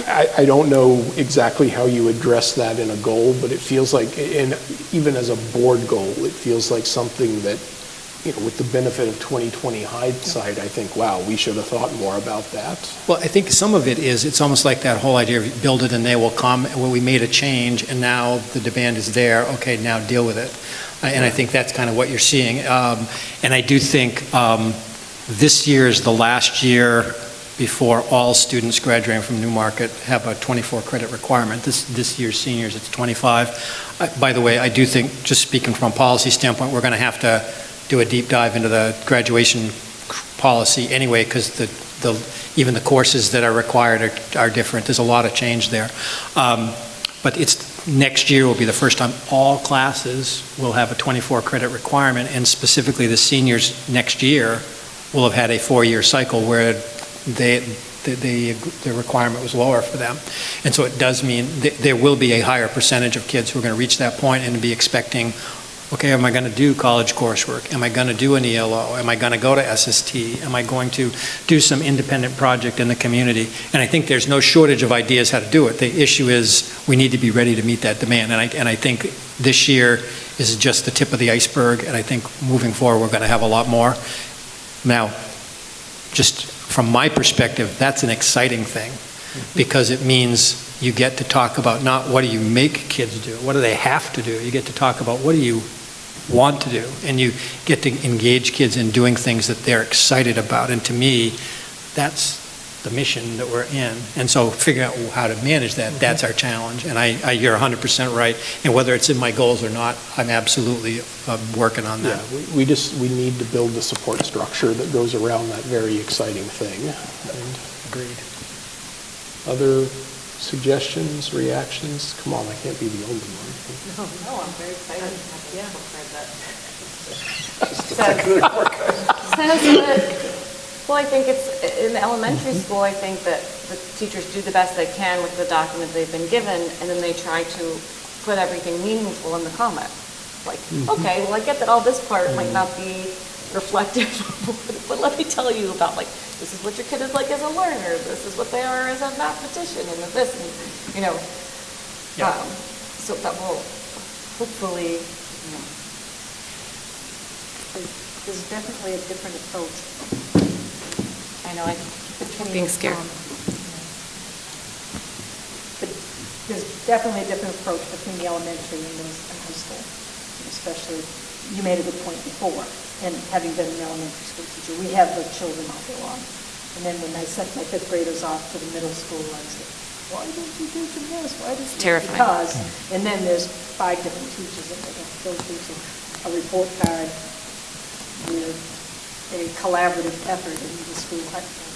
I don't know exactly how you address that in a goal, but it feels like, and even as a board goal, it feels like something that, you know, with the benefit of 2020 hindsight, I think, wow, we should have thought more about that. Well, I think some of it is, it's almost like that whole idea of build it and they will come. Well, we made a change and now the demand is there. Okay, now deal with it. And I think that's kind of what you're seeing. And I do think this year is the last year before all students graduating from Newmarket have a 24 credit requirement. This year's seniors, it's 25. By the way, I do think, just speaking from a policy standpoint, we're going to have to do a deep dive into the graduation policy anyway, because even the courses that are required are different. There's a lot of change there. But next year will be the first time all classes will have a 24 credit requirement, and specifically the seniors next year will have had a 4-year cycle where the requirement was lower for them. And so it does mean there will be a higher percentage of kids who are going to reach that point and be expecting, okay, am I going to do college coursework? Am I going to do an ELO? Am I going to go to SST? Am I going to do some independent project in the community? And I think there's no shortage of ideas how to do it. The issue is we need to be ready to meet that demand. And I think this year is just the tip of the iceberg, and I think moving forward we're going to have a lot more. Now, just from my perspective, that's an exciting thing, because it means you get to talk about not what do you make kids do, what do they have to do. You get to talk about what do you want to do, and you get to engage kids in doing things that they're excited about. And to me, that's the mission that we're in. And so figuring out how to manage that, that's our challenge. And you're 100% right. And whether it's in my goals or not, I'm absolutely working on that. Yeah, we need to build the support structure that goes around that very exciting thing. And agreed. Other Suggestions, reactions? Come on, I can't be the only one. No, I'm very excited to have this book read that says that, well, I think it's, in the elementary school, I think that the teachers do the best they can with the document they've been given, and then they try to put everything meaningful in the comment. Like, okay, well, I get that all this part might not be reflective, but let me tell you about, like, this is what your kid is like as a learner, this is what they are as a mathematician, and this, and, you know. Yeah. So that will hopefully, There's definitely a different approach. I know, I'm being scared. But there's definitely a different approach between the elementary and middle and high school, especially, you made a good point before, and having been an elementary school teacher, we have the children all day long. And then when I sent my fifth graders off to the middle school, I said, why didn't you do this? Why didn't you? Terrifying. Because, and then there's 5 different teachers that they have to go through, so a report card with a collaborative effort in the school,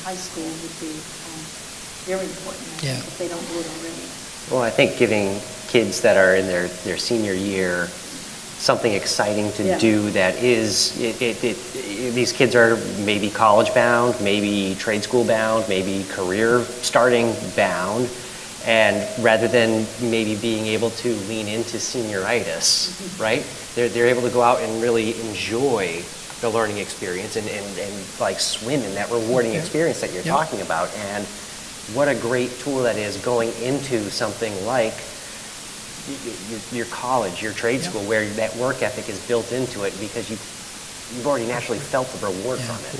high school would be very important if they don't do it already. Well, I think giving kids that are in their senior year something exciting to do that is, these kids are maybe college bound, maybe trade school bound, maybe career starting bound, and rather than maybe being able to lean into senioritis, right? They're able to go out and really enjoy the learning experience and like swim in that rewarding experience that you're talking about. And what a great tool that is going into something like your college, your trade school, where that work ethic is built into it because you've already naturally felt the reward from it.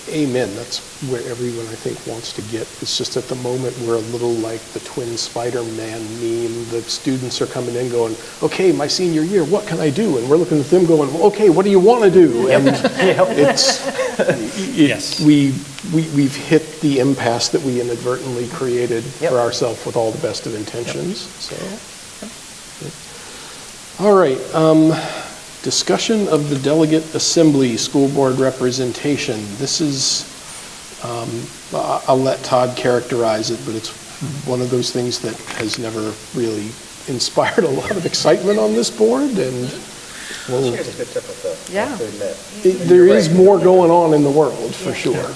Amen. That's where everyone, I think, wants to get. It's just at the moment we're a little like the twin Spider-Man meme. The students are coming in going, okay, my senior year, what can I do? And we're looking at them going, well, okay, what do you want to do? And we've hit the impasse that we inadvertently created for ourselves with all the best of intentions. So, all right. Discussion of the delegate assembly, school board representation. This is, I'll let Todd characterize it, but it's one of those things that has never really inspired a lot of excitement on this board, and well, there is more going on in the world, for sure.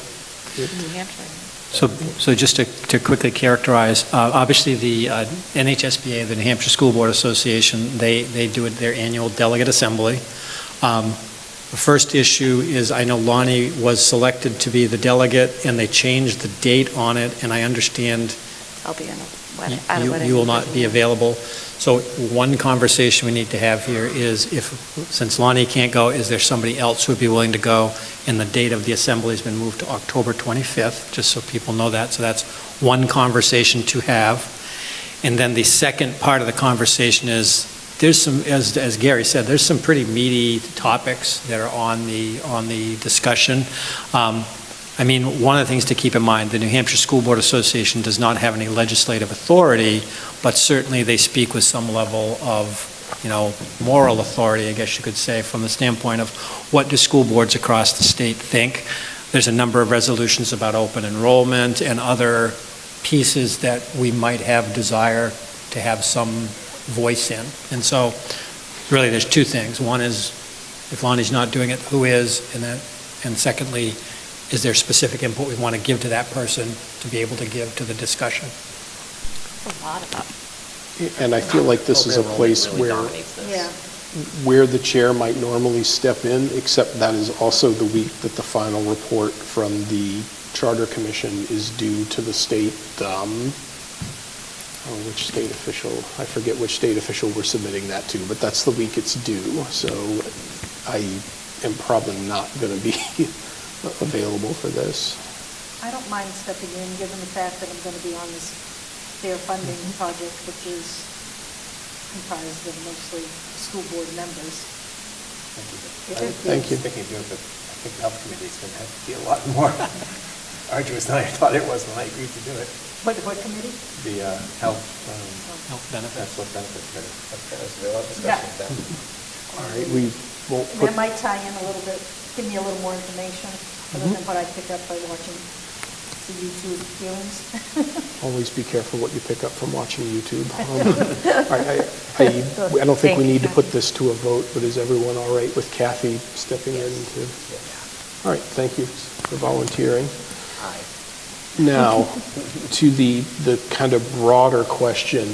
So just to quickly characterize, obviously the NHSBA, the New Hampshire School Board Association, they do their annual delegate assembly. The first issue is I know Lonnie was selected to be the delegate and they changed the date on it, and I understand I'll be in a wedding. You will not be available. So one conversation we need to have here is since Lonnie can't go, is there somebody else who would be willing to go? And the date of the assembly has been moved to October 25th, just so people know that. So that's one conversation to have. And then the second part of the conversation is there's some, as Gary said, there's some pretty meaty topics that are on the discussion. I mean, one of the things to keep in mind, the New Hampshire School Board Association does not have any legislative authority, but certainly they speak with some level of, moral authority, I guess you could say, from the standpoint of what do school boards across the state think. There's a number of resolutions about open enrollment and other pieces that we might have desire to have some voice in. And so really there's two things. One is if Lonnie's not doing it, who is? And secondly, is there specific input we want to give to that person to be able to give to the discussion? A lot about. And I feel like this is a place where the chair might normally step in, except that is also the week that the final report from the Charter Commission is due to the state, which state official, I forget which state official we're submitting that to, but that's the week it's due. So I am probably not going to be available for this. I don't mind stepping in, given the fact that I'm going to be on this fair funding project, which is comprised of mostly school board members. Thank you. Thinking of doing it, but I think the health committee is going to have to be a lot more arduous than I thought it was when I agreed to do it. What committee? The health benefits. That's what benefits better. There's a lot of discussion of that. All right, we won't put... That might tie in a little bit, give me a little more information, other than what I pick up by watching the YouTube viewings. Always be careful what you pick up from watching YouTube. I don't think we need to put this to a vote, but is everyone all right with Kathy stepping in to? All right, thank you for volunteering. Now, to the kind of broader question,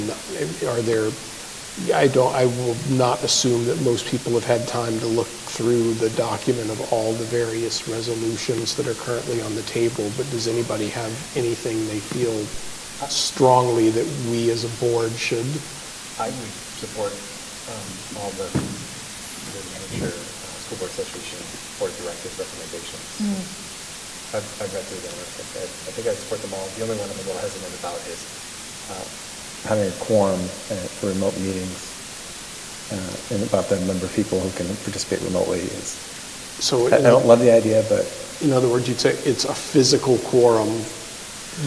I will not assume that most people have had time to look through the document of all the various resolutions that are currently on the table, but does anybody have anything they feel strongly that we as a board should? I would support all the New Hampshire School Board Association Board of Directors recommendations. I've read through them. I think I support them all. The only one I'm a little hesitant about is having a quorum for remote meetings and about the number of people who can participate remotely. I don't love the idea, but... In other words, you'd say it's a physical quorum.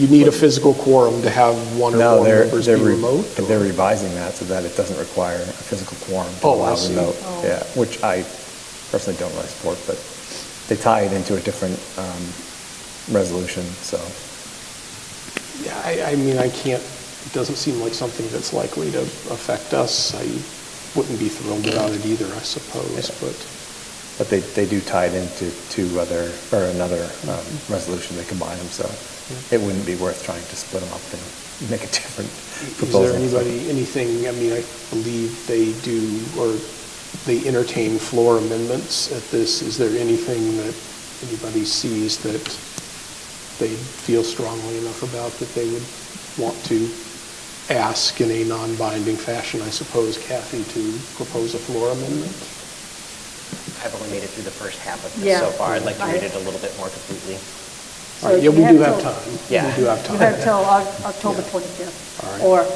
You need a physical quorum to have one or more members be remote? They're revising that so that it doesn't require a physical quorum to I allow see. remote. Yeah, which I personally don't really support, but they tie it into a different resolution, so. Yeah, I mean, it doesn't seem like something that's likely to affect us. I wouldn't be thrilled about it either, I suppose, But they do tie it into another resolution. They combine them, so it wouldn't be worth trying to split them up and make a different proposal. Is there anything, I mean, I believe they do, or they entertain floor amendments at this. Is there anything that anybody sees that they feel strongly enough about that they would want to ask in a non-binding fashion, I suppose, Kathy, to propose a floor amendment? I've only made it through the first half of this so far. I'd like to read it a little bit more completely. All right, yeah, we do have time. Yeah. We do have time. You have till October 25th. All right. Or,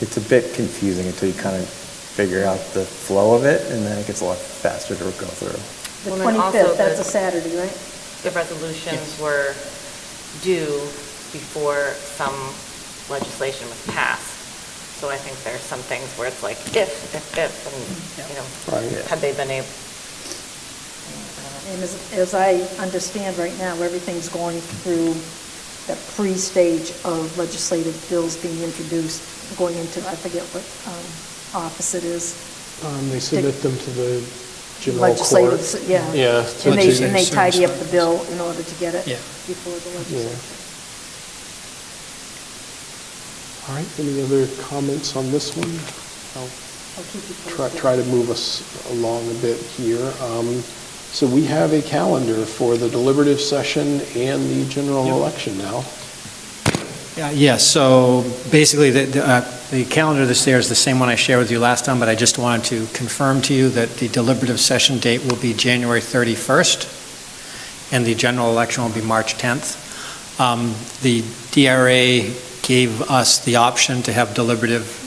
It's a bit confusing until you kind of figure out the flow of it, and then it gets a lot faster to go through. the Well, then also 25th, that's a Saturday, right? The resolutions were due before some legislation was passed. So I think there's some things where it's like if, and, Right. had they been able. And as I understand right now, everything's going through that pre-stage of legislative bills being introduced, going into, I forget what office it is. They submit them to the general court. Legislative, yeah. Yeah. And they Legislative tidy up service the bill in order to get it Yeah. before the legislature. All right, any other comments on this one? I'll I'll keep you posted. try to move us along a bit here. So we have a calendar for the deliberative session and the general election now. Yes, so basically, the calendar that's there is the same one I shared with you last time, but I just wanted to confirm to you that the deliberative session date will be January 31st, and the general election will be March 10th. The DRA gave us the option to have deliberative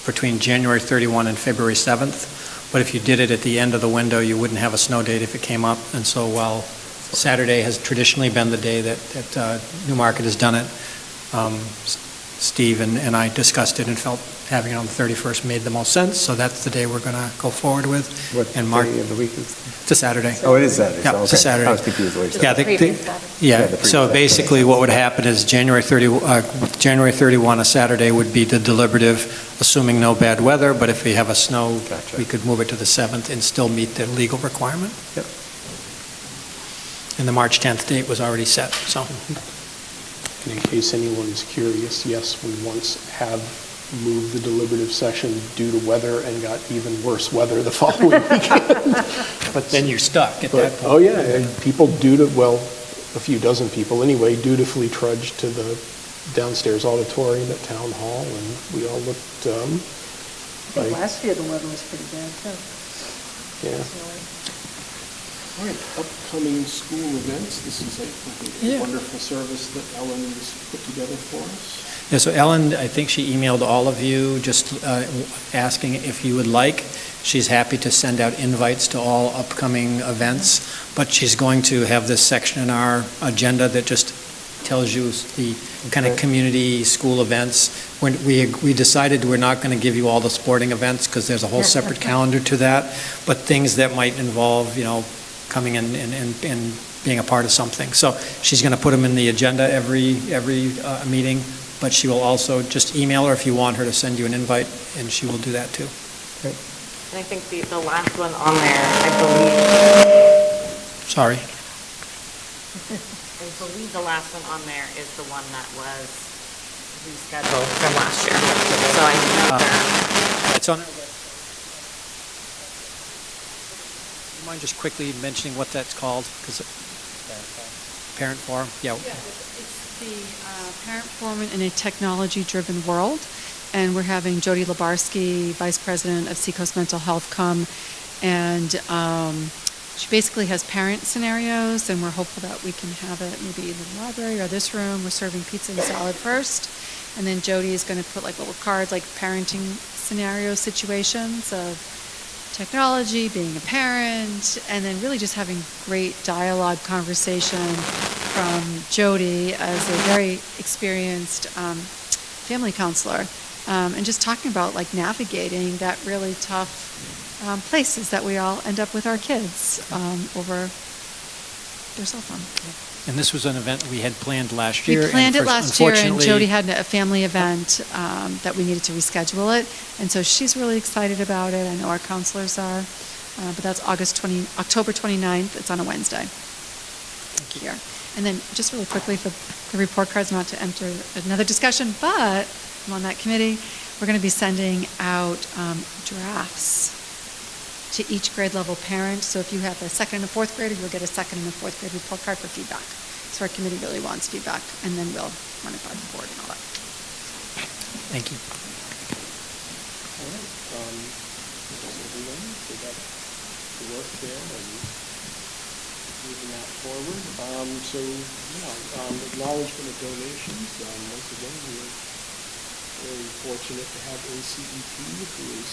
between January 31 and February 7th, but if you did it at the end of the window, you wouldn't have a snow date if it came up, and so while Saturday has traditionally been the day that Newmarket has done it, Steve and I discussed it and felt having it on the 31st made the most sense, so that's the day we're going to go forward with. What And day of the week is? It's a Saturday. Oh, it is Saturday. Yeah, so, it's a okay. Saturday. I was confused what you said. Yeah, Previous Saturday. Yeah, the so previous basically what would happen is January 31, a Saturday, would be the deliberative, assuming no bad weather, but if we have a snow, Gotcha. we could move it to the 7th and still meet the legal requirement. Yep. And the March 10th date was already set, so. And in case anyone's curious, yes, we once have moved the deliberative session due to weather and got even worse weather the following weekend. But then you're stuck at that point. Oh, yeah, and people a few dozen people anyway, dutifully trudged to the downstairs auditorium at Town Hall, and we all looked, I think last year the weather was pretty bad, too. yeah. All right, upcoming school events. This is a wonderful service that Ellen has put together for us. Yeah, so Ellen, I think she emailed all of you just asking if you would like. She's happy to send out invites to all upcoming events, but she's going to have this section in our agenda that just tells you the kind of community school events. We decided we're not going to give you all the sporting events because there's a whole separate calendar to that, but things that might involve, coming in and being a part of something. So she's going to put them in the agenda every meeting, but she will also just email her if you want her to send you an invite, and she will do that too. Great. And I think the last one on there, I believe, Sorry. I believe the last one on there is the one that was rescheduled from last year. So I know that. It's on our website. Do you mind just quickly mentioning what that's called? Because Parent Forum? Yeah. It's the Parent Forum in a Technology-Driven World, and we're having Jody Labarsky, Vice President of Seacoast Mental Health, come, and she basically has parent scenarios, and we're hopeful that we can have it maybe in the library or this room. We're serving pizza and salad first, and then Jody is going to put like little cards, like parenting scenario situations of technology, being a parent, and then really just having great dialogue conversation from Jody as a very experienced family counselor, and just talking about like navigating that really tough places that we all end up with our kids over their cell phone. And this was an event we had planned last year. We planned it last year, and unfortunately- Jody had a family event that we needed to reschedule it, and so she's really excited about it. I know our counselors are, but that's October 29th. It's on a Wednesday. Here. And then just really quickly for the report cards, not to enter another discussion, but I'm on that committee. We're going to be sending out drafts to each grade level parent. So if you have a second and a fourth grader, you'll get a second and a fourth grade report card for feedback. So our committee really wants feedback, and then we'll run it by the board and all that. Thank you. All right, does everyone, we got the work there and moving that forward. Acknowledgement of donations. Once again, we're very fortunate to have ACEP, who is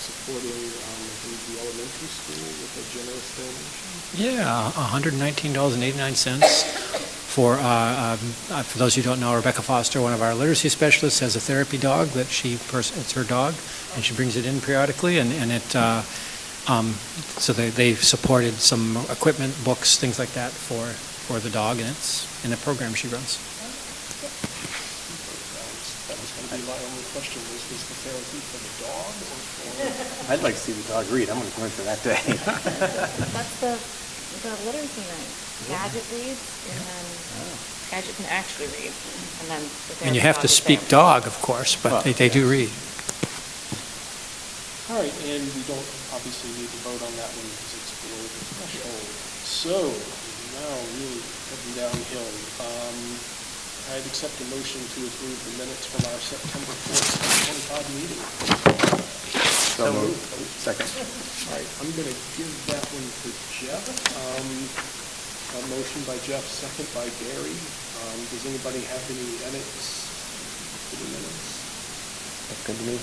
supporting, I think, the elementary school with a generous donation. Yeah, $119.89 for those who don't know, Rebecca Foster, one of our literacy specialists, has a therapy dog that it's her dog, and she brings it in periodically, and it, so they supported some equipment, books, things like that for the dog, and it's in a program she runs. That was going to be my only question, was the therapy for the dog or for? I'd like to see the dog read. I'm going to come in for that day. That's the literacy night. Gadget reads, and then Gadget can actually read, and then the And you therapy have to dog is speak there. dog, of course, but they do read. All right, and we don't obviously need to vote on that one because it's below the threshold. So now really heading downhill. I'd accept a motion to approve the minutes from our September 4th, 2025 meeting. So moved. Second. All right, I'm going to give that one to Jeff. A motion by Jeff, second by Gary. Does anybody have any edits to the minutes? That's good to me.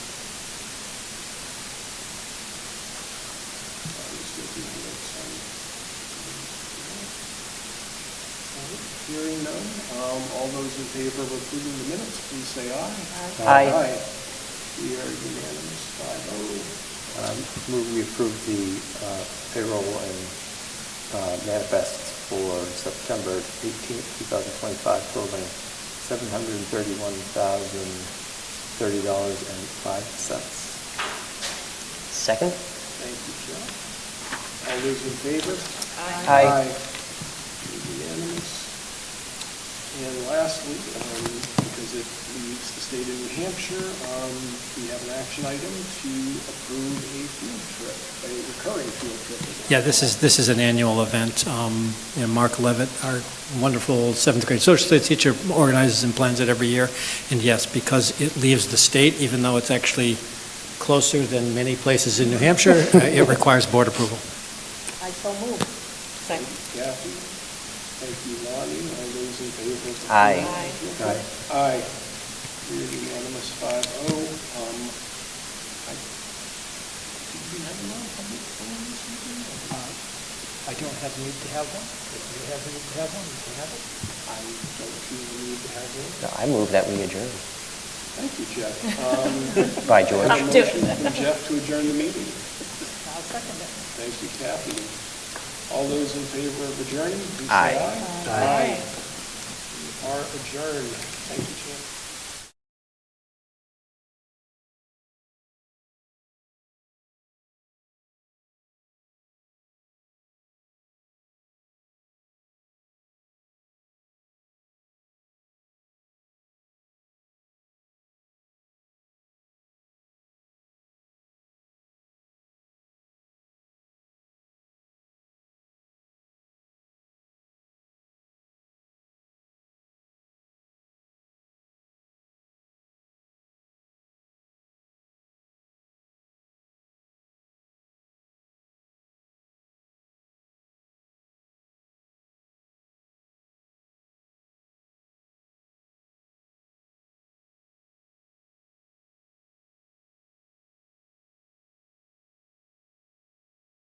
Hearing none, all those in favor of approving the minutes, please say aye. Aye. We are unanimous, 5-0. Move we approve the payroll and manifests for September 18th, 2025, totaling $731,030.05. Second? Thank you, Joe. All those in favor? Aye. Unanimous. And lastly, because it leaves the state of New Hampshire, we have an action item to approve a field trip, a recurring field trip. Yeah, this is an annual event. Mark Levitt, our wonderful seventh grade social studies teacher, organizes and plans it every year. And yes, because it leaves the state, even though it's actually closer than many places in New Hampshire, it requires board approval. I so move. Second. Kathy? Thank you, Lonnie. All those in favor? of Aye. approving? Aye. Aye. We're unanimous, 5-0. Did we have a non-public forum this evening? I don't have need to have one. If you have need to have one, you can have it. I don't feel the need to have one. No, I move that we adjourn. Thank you, Jeff. By George. I have a motion from Jeff to adjourn the meeting. I'll second it. Thank you, Kathy. All those in favor of adjourning, please say Aye. aye. Aye. We are adjourned. Thank you, Jeff.